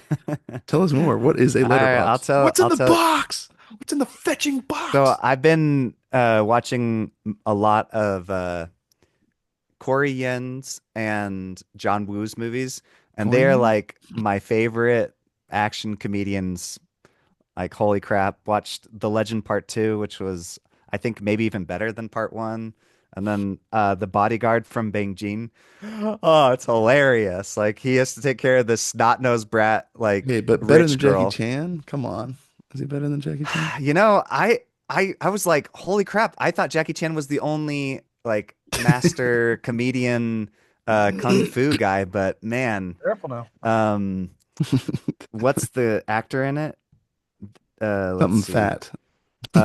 Tell us more. What is a All right, letterbox? What's in I'll the tell. box? What's in the fetching So box? I've been watching a lot of Corey Yen's and John Woo's movies, and they are Corian? like my favorite action comedians. Like, holy crap, watched The Legend Part 2, which was, I think, maybe even better than Part 1. And then The Bodyguard from Beijing. Oh, it's hilarious. Like, he has to take care of this snot-nosed brat, like, Okay, but better than rich Jackie girl. Chan? Come on. Is he better than Jackie Chan? You know, I was like, holy crap, I thought Jackie Chan was the only, like, master comedian kung fu guy, but man, Careful now. um, what's the actor in it? Let's Something see. fat.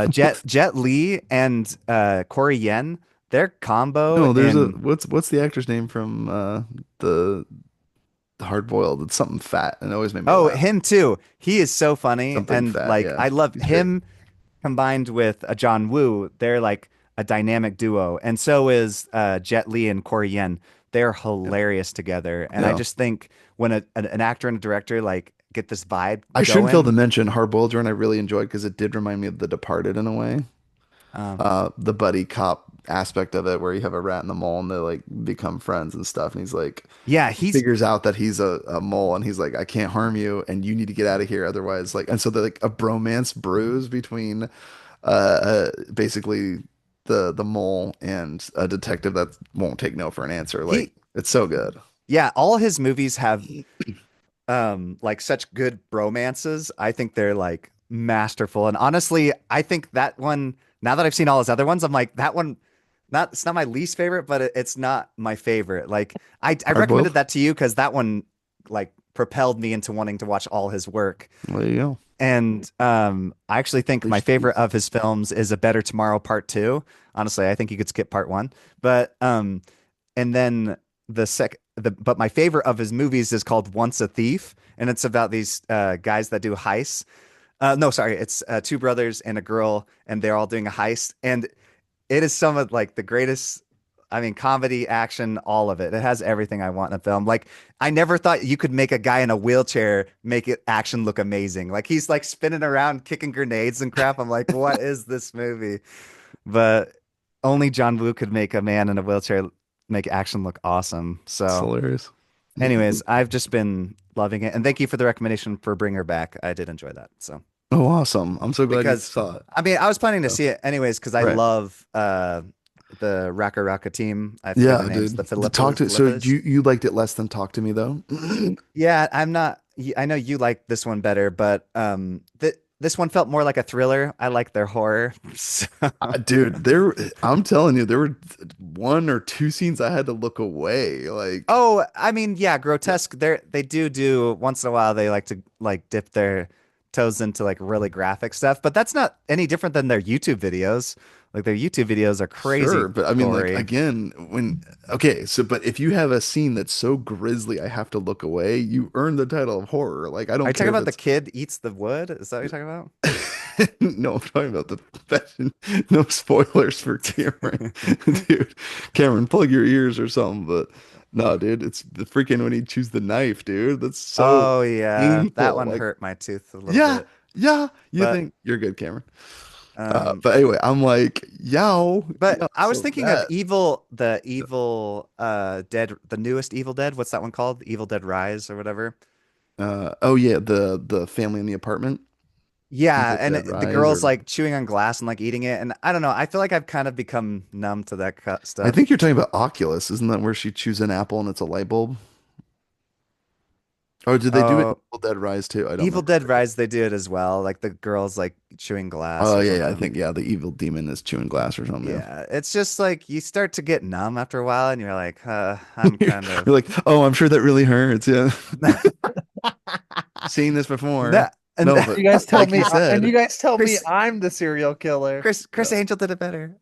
Jet Li and Corey Yen, their combo No, there's a in what's the actor's name from the Hard Boiled? It's something fat and it always made me oh, laugh. him too. He is so funny, Something and fat, like yeah. I love He's great. him combined with John Woo. They're like a dynamic duo, and so is Jet Li and Corey Yen. They're Yeah. hilarious together, and I Yeah. just think when an actor and a director like get this vibe I should fail to going, mention Hard Boiled Run I really enjoyed because it did remind me of The Departed in a way. um, The buddy cop aspect of it where you have a rat in the mole and they like become friends and stuff. And he's like yeah, he he's figures out that he's a mole and he's like, I can't harm you and you need to get out of here. Otherwise, like, and so they're like a bromance brews between basically the mole and a detective that won't take no for an answer. Like, he it's so good. yeah, all his movies have like such good bromances. I think they're like masterful. And honestly, I think that one, now that I've seen all his other ones, I'm like that one not it's not my least favorite, but it's not my favorite. Like I Hard recommended boiled. that to you because that one like propelled me into wanting to watch all his work. There you go. And I actually think my Leash favorite cheese. of his films is A Better Tomorrow Part Two. Honestly, I think you could skip Part One. But and then but my favorite of his movies is called Once a Thief, and it's about these guys that do heists. No, sorry, it's two brothers and a girl, and they're all doing a heist, and it is some of like the greatest. I mean, comedy, action, all of it. It has everything I want in a film. Like, I never thought you could make a guy in a wheelchair make it action look amazing. Like, he's like spinning around, kicking grenades and crap. I'm like, what is this movie? But only John Woo could make a man in a wheelchair make action look awesome. It's So, hilarious. anyways, I've just been loving it. And thank you for the recommendation for Bring Her Back. I did enjoy that. So, Oh, awesome. I'm so glad you because saw it. I mean, I was planning to So, see it anyways because I right. love the Raka Raka team. I forget Yeah, their names. dude. The The talk to so Philippas. you liked it less than Talk to Me though? Yeah, I'm not. I know you like this one better, but this one felt more like a thriller. I like their horror. So- Dude, I'm telling you, there were one or two scenes I had to look away. Like, Oh, I mean, yeah, yeah, grotesque. They do once in a while. They like to like dip their toes into like really graphic stuff, but that's not any different than their YouTube videos. Like their YouTube videos are crazy sure, but I mean, like gory. again, okay, so but if you have a scene that's so grisly, I have to look away. You earn the title of horror. Like, I Are don't you talking care if about the it's kid eats the wood? Is that what you're talking about? no, I'm talking about the fashion. No spoilers for Cameron, dude. Cameron, plug your ears or something. But no, dude, it's the freaking when he chews the knife, dude. That's so Oh yeah, that painful. one Like, hurt my tooth a little yeah, bit. yeah. You But think you're good, Cameron? um But anyway, I'm like, yow, but yeah. I was So thinking of that, the evil Dead, the newest Evil Dead. What's that one called? Evil Dead Rise or whatever. oh yeah, the family in the apartment, Yeah, Evil and Dead the Rise, girl's or like chewing on glass and like eating it, and I don't know. I feel like I've kind of become numb to that I stuff. think you're talking about Oculus, isn't that where she chews an apple and it's a light bulb? Or did they do it in Oh, Evil Dead Rise too? I don't Evil remember. Dead Rise, they do it as well. Like the girl's like chewing glass Oh or yeah, yeah, I something. think yeah, the evil demon is chewing glass or something. Yeah, it's just like you start to get numb after a while, and you're like, Yeah. I'm kind You're of. like, oh, I'm sure that really hurts. Yeah, seen this No, before. and No, but You guys tell like he me, and you said, guys tell me Chris I'm the serial killer. Chris yeah. Angel did it better.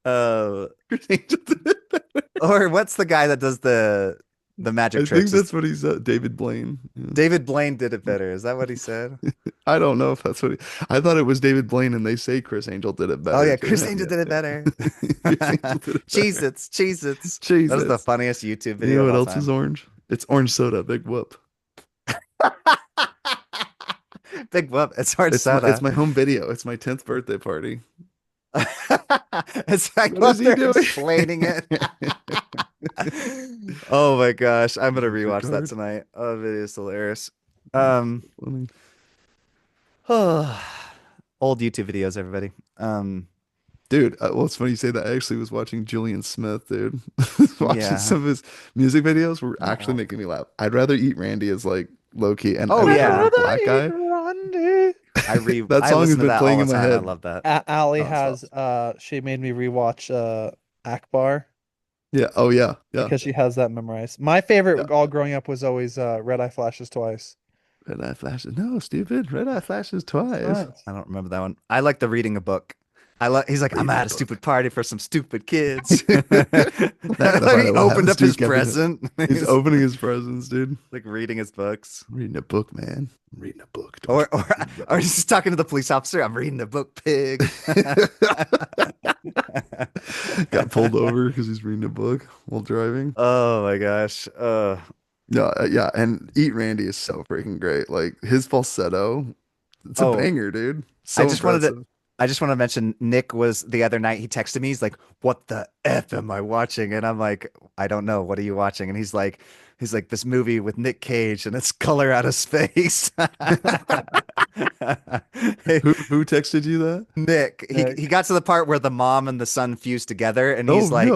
Uh, Chris Angel did it. or what's the guy that does the magic I think tricks? Is that's what he said. David Blaine. David Blaine did it better? Is that what he said? Yeah. I don't know if that's what I thought it was David Blaine, and they say Chris Angel did it Oh better yeah, too. Chris Angel Yeah, did it better. yeah. Chris Angel did it better. Cheez-Its, Cheez-Its. That is the Jesus. funniest YouTube You video know of what all else is time. orange? It's orange soda. Big whoop. Big whoop. It's hard It's soda. my home video. It's my 10th birthday party. It's like What is what he they're doing? explaining it. Oh my gosh, I'm gonna Music rewatch that card. tonight. Oh, the video is hilarious. That's Um, so funny. old YouTube videos, everybody. Dude, well, it's funny you say that. I actually was watching Julian Smith, dude. Watching Yeah. some of his music videos were actually Oh, making me laugh. I'd rather eat Randy as like low key, and I oh don't care yeah. about Black Guy. Randy. That I song has listen to been that all playing the in my time. I head love that. Allie has nonstop. she made me rewatch Akbar Yeah. Oh yeah. Yeah. because she has that memorized. My Yeah. favorite all growing up was always Red Eye Flashes Twice. Red eye flashes. No, stupid. Red eye flashes twice. Twice. I don't remember that one. I like the reading a book. He's like, I'm Reading a at a book. stupid party for some stupid kids. That kind of party He will opened happen up to you, his Kevin. present. He's He's opening his presents, dude. like reading his books. I'm reading a book, man. I'm reading a book. Don't Or you or fucking or know. he's just talking to the police officer. I'm reading a book, pig. Got pulled over because he's reading a book while driving. Oh my gosh. Yeah, yeah, and Eat Randy is so freaking great. Like his falsetto, it's a Oh, banger, dude. I So just wanted to impressive. I just want to mention Nick was the other night he texted me. He's like, "What the F am I watching?" And I'm like, "I don't know. What are you watching?" And he's like this movie with Nick Cage and it's Color Out of Space. Hey, Who texted you that? Nick, he Nick. got to the part where the mom and the son fuse together and Oh he's no. like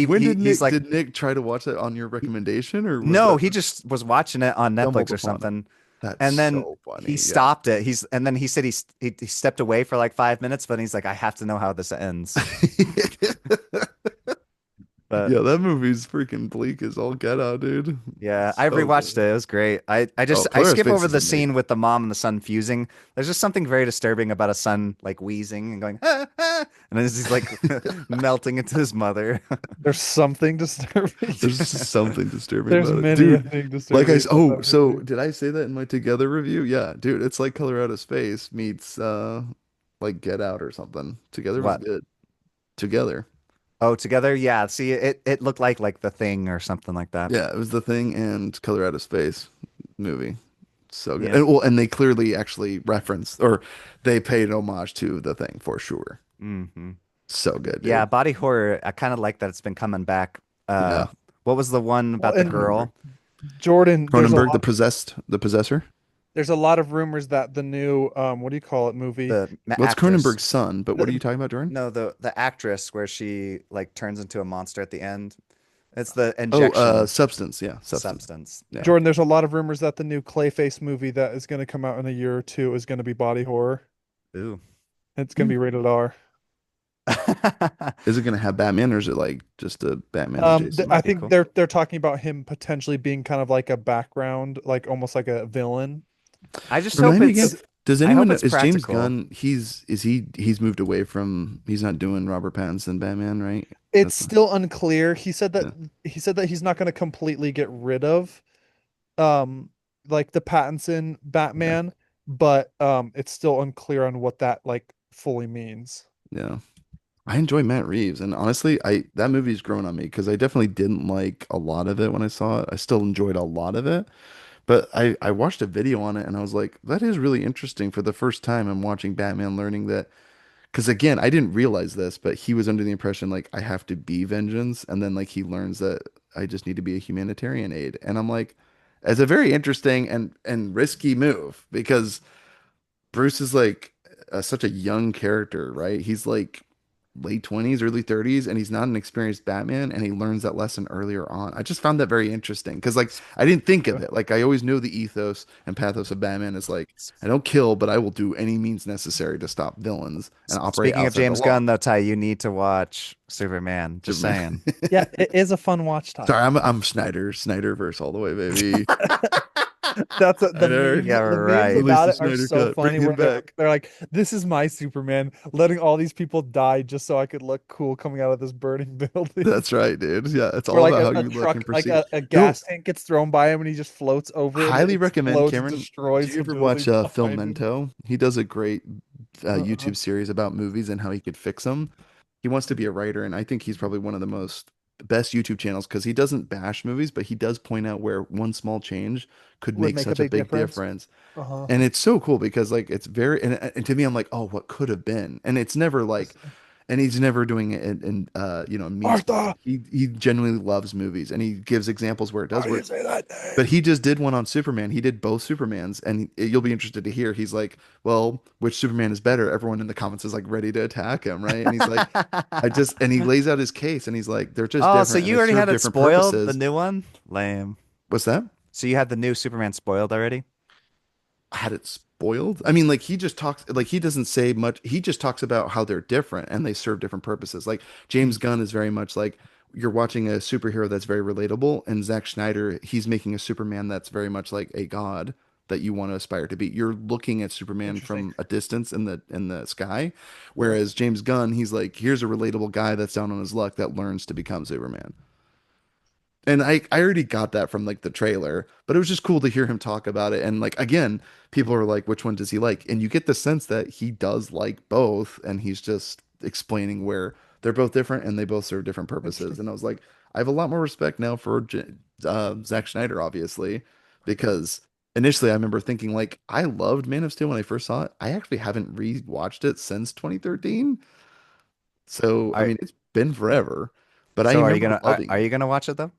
When he's like, did Nick try to watch that on your recommendation, or was "No, that he just was watching it on stumbled Netflix or upon it? something." That's And then so he funny. Yeah. stopped it. And then he said he stepped away for like 5 minutes, but he's like, I have to know how this ends. But Yeah, that movie's freaking bleak as all get out, dude. yeah, I So rewatched good. it. It was great. Oh, I Polaris skip Space over is the amazing. scene with the mom and the son fusing. There's just something very disturbing about a son like wheezing and going, ah, ah, and then he's like melting into his mother. There's something disturbing. There's just something disturbing There's about it, many a dude. thing Like disturbing about oh, that so movie. did I say that in my Together review? Yeah, dude, it's like Color Out of Space meets like Get Out or something. Together was What? good. together. Oh, together? Yeah. See, it looked like The Thing or something like that. Yeah, it was The Thing and Color Out of Space movie. So good. Yeah. And well, and they clearly actually referenced or they paid homage to The Thing for sure. Hmm. So good, Yeah, dude. body horror. I kind of like that it's been coming back. Yeah. What was the one Well, about the and Cronenberg. girl? Jordan, Cronenberg, the possessor. there's a lot of rumors that the new what do you call it movie? The Well, it's actress. Cronenberg's son, but what are you The, talking about, Jordan? No, the actress where she like turns into a monster at the end. It's the Oh, injection Substance. Yeah, Substance. substance. Yeah. Yeah. Jordan, there's a lot of rumors that the new Clayface movie that is going to come out in a year or two is going to be body horror. Ooh. It's going to be rated R. Is it gonna have Batman or is it like just a Batman adjacent? I Might be think cool. they're talking about him potentially being kind of like a background, like almost like a villain. I just hope Remind me again. it's Does I anyone hope know? it's Is James practical. Gunn? He's moved away from. He's not doing Robert Pattinson Batman, right? It's That's not, still unclear. yeah. He said that he's not going to completely get rid of um like the Pattinson Yeah. Batman, but it's still unclear on what that like fully means. Yeah. I enjoy Matt Reeves, and honestly, I that movie's grown on me because I definitely didn't like a lot of it when I saw it. I still enjoyed a lot of it, but I watched a video on it and I was like, that is really interesting. For the first time, I'm watching Batman, learning that because again, I didn't realize this, but he was under the impression like I have to be vengeance, and then like he learns that I just need to be a humanitarian aid, and I'm like, it's a very interesting and risky move because Bruce is like such a young character, right? He's like late 20s, early 30s, and he's not an experienced Batman, and he learns that lesson earlier on. I just found that very interesting because like I didn't think of Yeah. it. Like I always knew the ethos and pathos of Batman is like I don't kill, but I will do any means necessary to stop villains and operate Speaking of outside the James law. Gunn, though, Ty, you need to watch Superman. Just Superman. saying. Yeah, it is a fun watch Sorry, time. I'm Snyderverse all the way, baby. The Snyder. Yeah, memes right. Release about the it are Snyder so cut. Bring funny him where back. they're like, this is my Superman, letting all these people die just so I could look cool coming out of this burning building. That's right, dude. Yeah, it's Or all like about how a you look truck, and perceive. a Yo, gas tank gets thrown by him and he just floats over it and it highly recommend explodes and Cameron. Do destroys you the ever watch building Phil behind him. Mento? He does a great Uh-uh. YouTube series about movies and how he could fix them. He wants to be a writer, and I think he's probably one of the most best YouTube channels because he doesn't bash movies, but he does point out where one small change could Would make make a such a big big difference. difference. Uh-huh. And it's so cool because like it's very and to me I'm like, oh, what could have been? And it's never like and he's never doing it in you know mean spirited. Martha, He genuinely loves movies and he gives examples where it how does do you work. say that But name? he just did one on Superman. He did both Supermans, and you'll be interested to hear. He's like, "Well, which Superman is better?" Everyone in the comments is like ready to attack him, right? And he's like, "I just," and he lays out his case, and he's like, "They're just Oh, so different, and you they already serve had it different spoiled, the purposes." new one? Lame. What's that? So you had the new Superman spoiled already? Had it spoiled? I mean, like he just talks, like he doesn't say much. He just talks about how they're different and they serve different purposes. Like James Gunn is very much like you're watching a superhero that's very relatable, and Zack Snyder, he's making a Superman that's very much like a god that you want to aspire to be. You're looking at Superman Interesting. from a distance in the sky, Yeah. whereas James Gunn, he's like, here's a relatable guy that's down on his luck that learns to become Superman. And I already got that from like the trailer, but it was just cool to hear him talk about it. And like again, people are like, which one does he like? And you get the sense that he does like both, and he's just explaining where they're both different and they both serve different purposes. Interesting. And I was like, I have a lot more respect now for Zack Snyder, obviously, because initially I remember thinking like I loved Man of Steel when I first saw it. I actually haven't rewatched it since 2013. So I Are mean, it's been forever, but I so remember loving are it. you gonna watch it though?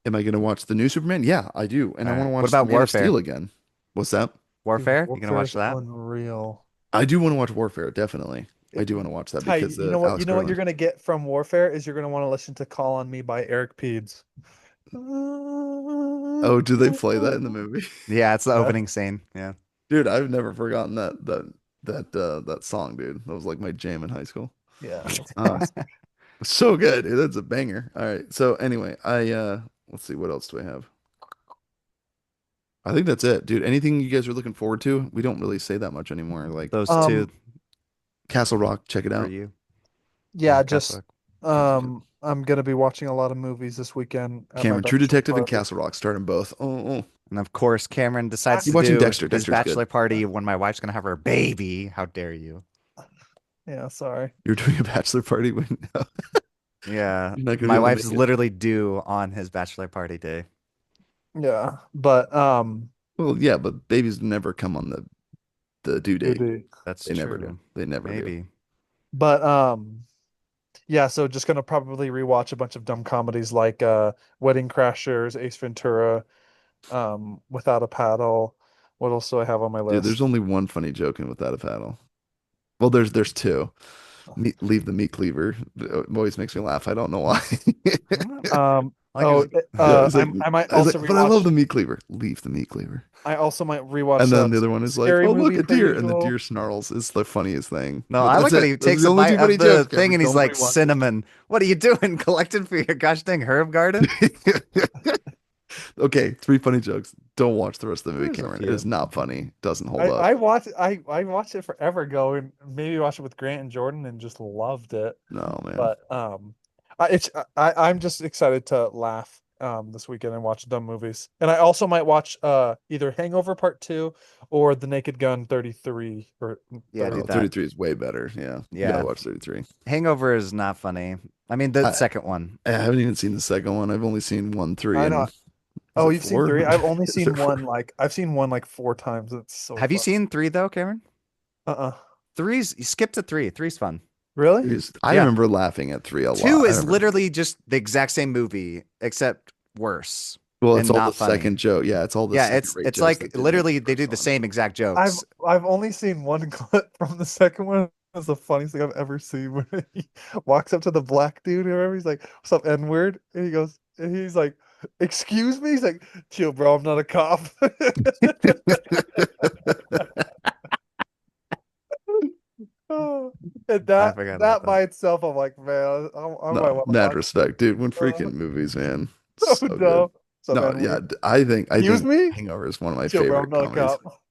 Am I going to watch the new Superman? Yeah, I do. And All I want right. to What watch about Man of Steel Warfare? again. What's that? Dude, Warfare? You gonna Warfare watch is that? unreal. I do want to watch Warfare, definitely. I do want to watch that Ty, because of you Alex know what you're Garland. gonna get from Warfare is you're gonna want to listen to Call on Me by Eric Peeds. Oh, do they play that in the movie? Yeah, it's the Yeah, opening scene. Yeah. Dude, I've never forgotten that song, dude. That was like my jam in high school. yeah, that's Um, classic. so good, dude. That's a banger. All right. So anyway, I let's see, what else do I have? I think that's it, dude. Anything you guys are looking forward to? We don't really say that much anymore. Like Those two Castle Rock, check it for out. you. Yeah, Yeah, just Castle. I'm gonna be watching a lot of movies this weekend at my Cameron, True bachelor Detective and party. Castle Rock, start them both. Oh. And of course, Cameron decides You to Actually, watching do Dexter? his Dexter's good. bachelor party when my wife's gonna have her baby. How dare you? Yeah, sorry. You're doing a bachelor party when Yeah, you're not gonna be my able to wife's make it. literally due on his bachelor party day. Yeah, but Well, yeah, but babies never come on the due date. dude. That's They never do. true. They never do. Maybe. But yeah, so just gonna probably rewatch a bunch of dumb comedies like Wedding Crashers, Ace Ventura, Without a Paddle. What else do I have on my Dude, there's list? only one funny joke in Without a Paddle. Well, there's two. Leave the meat cleaver. It always makes me laugh. I don't know why. I like his Yeah, he's like, I might he's also like, but I love rewatch. the meat cleaver. Leave the meat cleaver. I also might And rewatch then the other one is like, Scary oh, look, Movie a per deer. And the usual. deer snarls. It's the funniest thing. No, But I that's like when it. he Those are takes the a only two bite funny of the jokes, thing Cameron. and he's Don't like, rewatch cinnamon. What are you doing? Collecting for your gosh dang herb garden? it. Okay, three funny jokes. Don't watch the rest of the movie, There's a Cameron. It is few. not funny. Doesn't hold up. I watched it forever ago and maybe watched it with Grant and Jordan and just loved it. No, man. But I'm just excited to laugh this weekend and watch dumb movies. And I also might watch either Hangover Part 2 or The Naked Gun 33 or Yeah, do Oh, 30. that. 33 is way better. Yeah, you gotta Yeah. watch 33. Hangover is not funny. I mean, the I, second one. I haven't even seen the second one. I've only seen one, three, I and know. is Oh, it you've seen four? three? I've only Is there seen four? one I've seen one like four times. It's so Have you fun. seen three though, Cameron? Uh-uh. You skip to three. Three's fun. Really? I Yeah. remember laughing at three a Two lot. I is remember. literally just the exact same movie, except worse Well, it's and all the not funny. second joke. Yeah, it's all the Yeah, second it's rate it's jokes like that didn't make literally the they do first the one. same exact I've jokes. I've only seen one clip from the second one. It's the funniest thing I've ever seen when he walks up to the black dude or whatever. He's like, "What's up, N-word?" And he goes, and he's like, "Excuse me." He's like, "Chill, bro. I'm not a cop." Oh, and I forgot about that that. by itself, I'm like, man, I No, might want to mad watch. respect, dude. When Uh, freaking movies, man, so so good. dumb. What's up, No, yeah, N-word? I Excuse think me? Hangover is one of my Chill, bro. I'm favorite not a comedies. cop.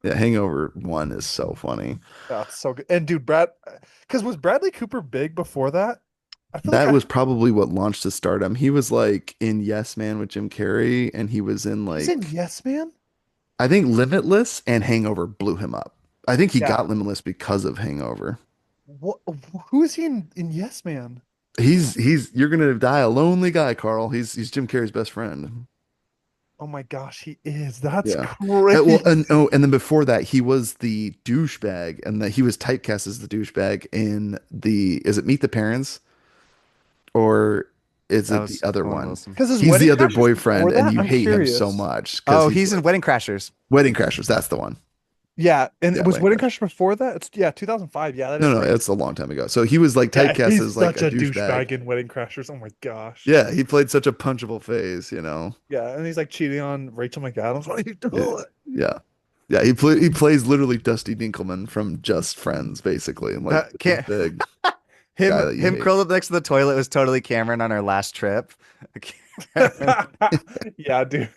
Yeah, Hangover one is so funny. That's so good. And dude, because was Bradley Cooper big before that? I feel like That I was probably what launched his stardom. He was like in Yes Man with Jim Carrey, and he was in he's in like Yes Man. I think Limitless and Hangover blew him up. I think he Yeah. got Limitless because of Hangover. What? Who is he in Yes Man? He's you're gonna die a lonely guy, Carl. He's Jim Carrey's best friend. Oh my gosh, he is. That's Yeah. Well, and crazy. oh, and then before that, he was the douchebag, and that he was typecast as the douchebag in the is it Meet the Parents or is That it the was other Owen one? Wilson. Because his He's Wedding the other Crashers boyfriend, before and that, you I'm hate him so curious. much because Oh, he's he's in like Wedding Crashers. Wedding Crashers. That's the one. Yeah, and it Yeah, was Wedding Wedding Crashers. Crashers before that. It's 2005. Yeah, that No, is no, right. it's a long time ago. So he was like Yeah, typecast he's as like such a a douchebag. douchebag in Wedding Crashers. Oh my gosh. Yeah, he played such a punchable face, you know. Yeah, and he's like cheating on Rachel McAdams. What are you Yeah, doing? yeah, yeah. He plays literally Dusty Dinkelman from Just Friends, basically, and like That the can't big him guy that you him hate. curled up next to the toilet was totally Cameron on our last trip. Cameron, Yeah, dude.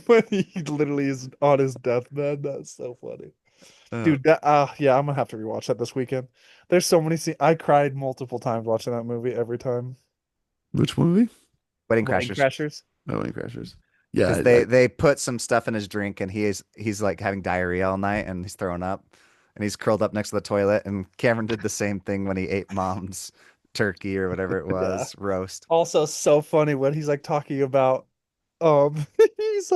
When he literally is on his deathbed, that's so funny. uh, Dude, yeah, I'm gonna have to rewatch that this weekend. There's so many scenes. I cried multiple times watching that movie every time. Which movie? Wedding Wedding Crashers. Crashers. Oh, Wedding Crashers. Yeah, Because they put some stuff in his drink and he's like having diarrhea all night and he's throwing up and he's curled up next to the toilet and Cameron did the same thing when he ate mom's turkey or whatever it Yeah. was roast. Also so funny when he's like talking about he's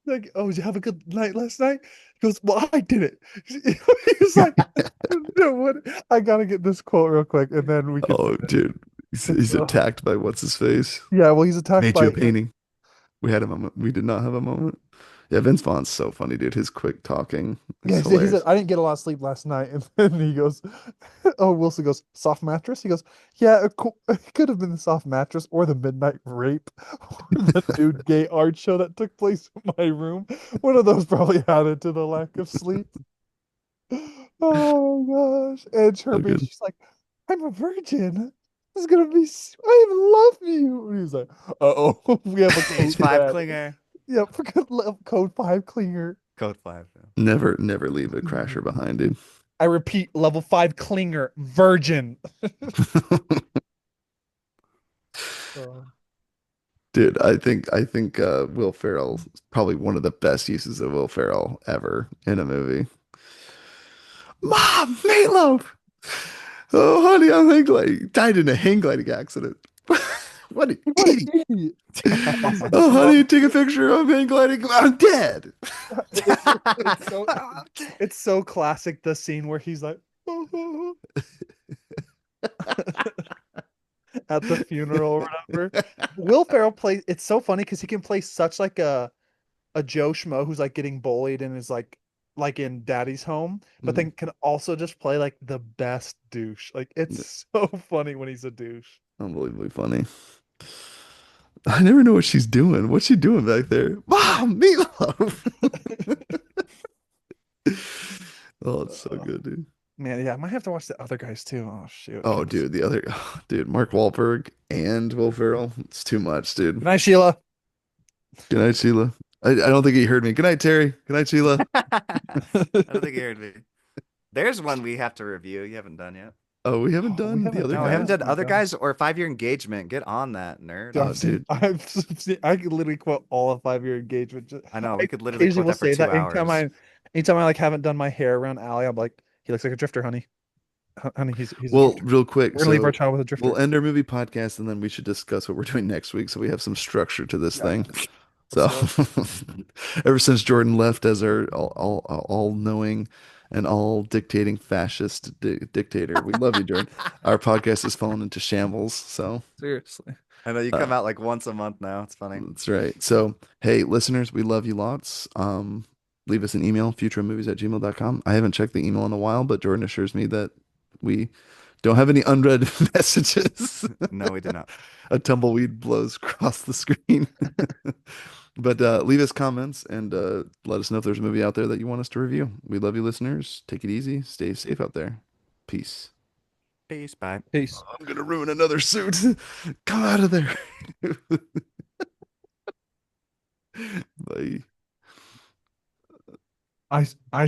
like, oh, did you have a good night last night? He goes, well, I did it. He's like, no, what? I gotta get this quote real quick, and then we can oh, finish. dude, he's Uh, attacked by what's his face. yeah, well, he's attacked Made you by a painting. We had a moment. We did not have a moment. Yeah, Vince Vaughn's so funny, dude. His quick talking is yeah. He said hilarious. I didn't get a lot of sleep last night, and then he goes, oh, Wilson goes soft mattress. He goes, yeah, it could have been the soft mattress or the midnight rape, or the nude gay art show that took place in my room. One of those probably added to the lack of sleep. Oh my gosh. And So Chirpy, good. she's like, I'm a virgin. This is gonna be, I love you. And he's like, uh-oh, we have a Stage code five red. clinger. Yeah, forget code 5 cleaner. Code five. Never leave a crasher behind, dude. I repeat, level 5 clinger, virgin. Uh, Dude, I think Will Ferrell is probably one of the best uses of Will Ferrell ever in a movie. Mom, meatloaf. Oh, honey, I'm hang gliding. Died in a hang gliding accident. What an What an idiot. idiot. Also, Oh, I love honey, take a picture. I'm hang gliding. I'm dead. it's so it's so classic the scene where he's like at the funeral or whatever. Will Ferrell plays it's so funny because he can play such like a Joe Schmo who's like getting bullied and is like in Daddy's Home, but Mm, then can also just play like the best douche. Like it's so funny when he's a douche. unbelievably funny. I never know what she's doing. What's she doing back there? Mom, meatloaf. Oh, it's so Uh, good, dude. Man, yeah, I might have to watch the other guys too. Oh shoot. Oh, dude, the other, oh, dude, Mark Wahlberg and Will Ferrell. It's too much, dude. Good night, Sheila. Good night, Sheila. I don't think he heard me. Good night, Terry. Good night, Sheila. I don't think you heard me. There's one we have to review. You haven't done yet. Oh, we haven't Oh, we done the haven't other No, we done haven't that. guys. done Oh my other God. guys or 5 Year Engagement. Get on that, nerd. Dude, Oh, dude. I could literally quote all of 5 Year Engagement. I know I we could literally occasionally quote will that for say two that hours. anytime I like haven't done my hair around Allie, I'm like, he looks like a drifter, honey. Honey, he's a Well, drifter. real quick, We're gonna leave our so child with a we'll drifter. end our movie podcast and then we should discuss what we're doing next week so we have some structure to this Yeah, thing. let's So, do it. ever since Jordan left as our all knowing and all dictating fascist dictator, we love you, Jordan. Our podcast has fallen into shambles. So, Seriously. I know you uh, come out like once a month now. It's funny. that's right. So, hey, listeners, we love you lots. Leave us an email, futuremovies@gmail.com. I haven't checked the email in a while, but Jordan assures me that we don't have any unread messages. No, we did not. A tumbleweed blows across the screen. But leave us comments and let us know if there's a movie out there that you want us to review. We love you, listeners. Take it easy. Stay safe out there. Peace. Peace. Bye. Peace. I'm gonna ruin another suit. Come out of there. Bye. I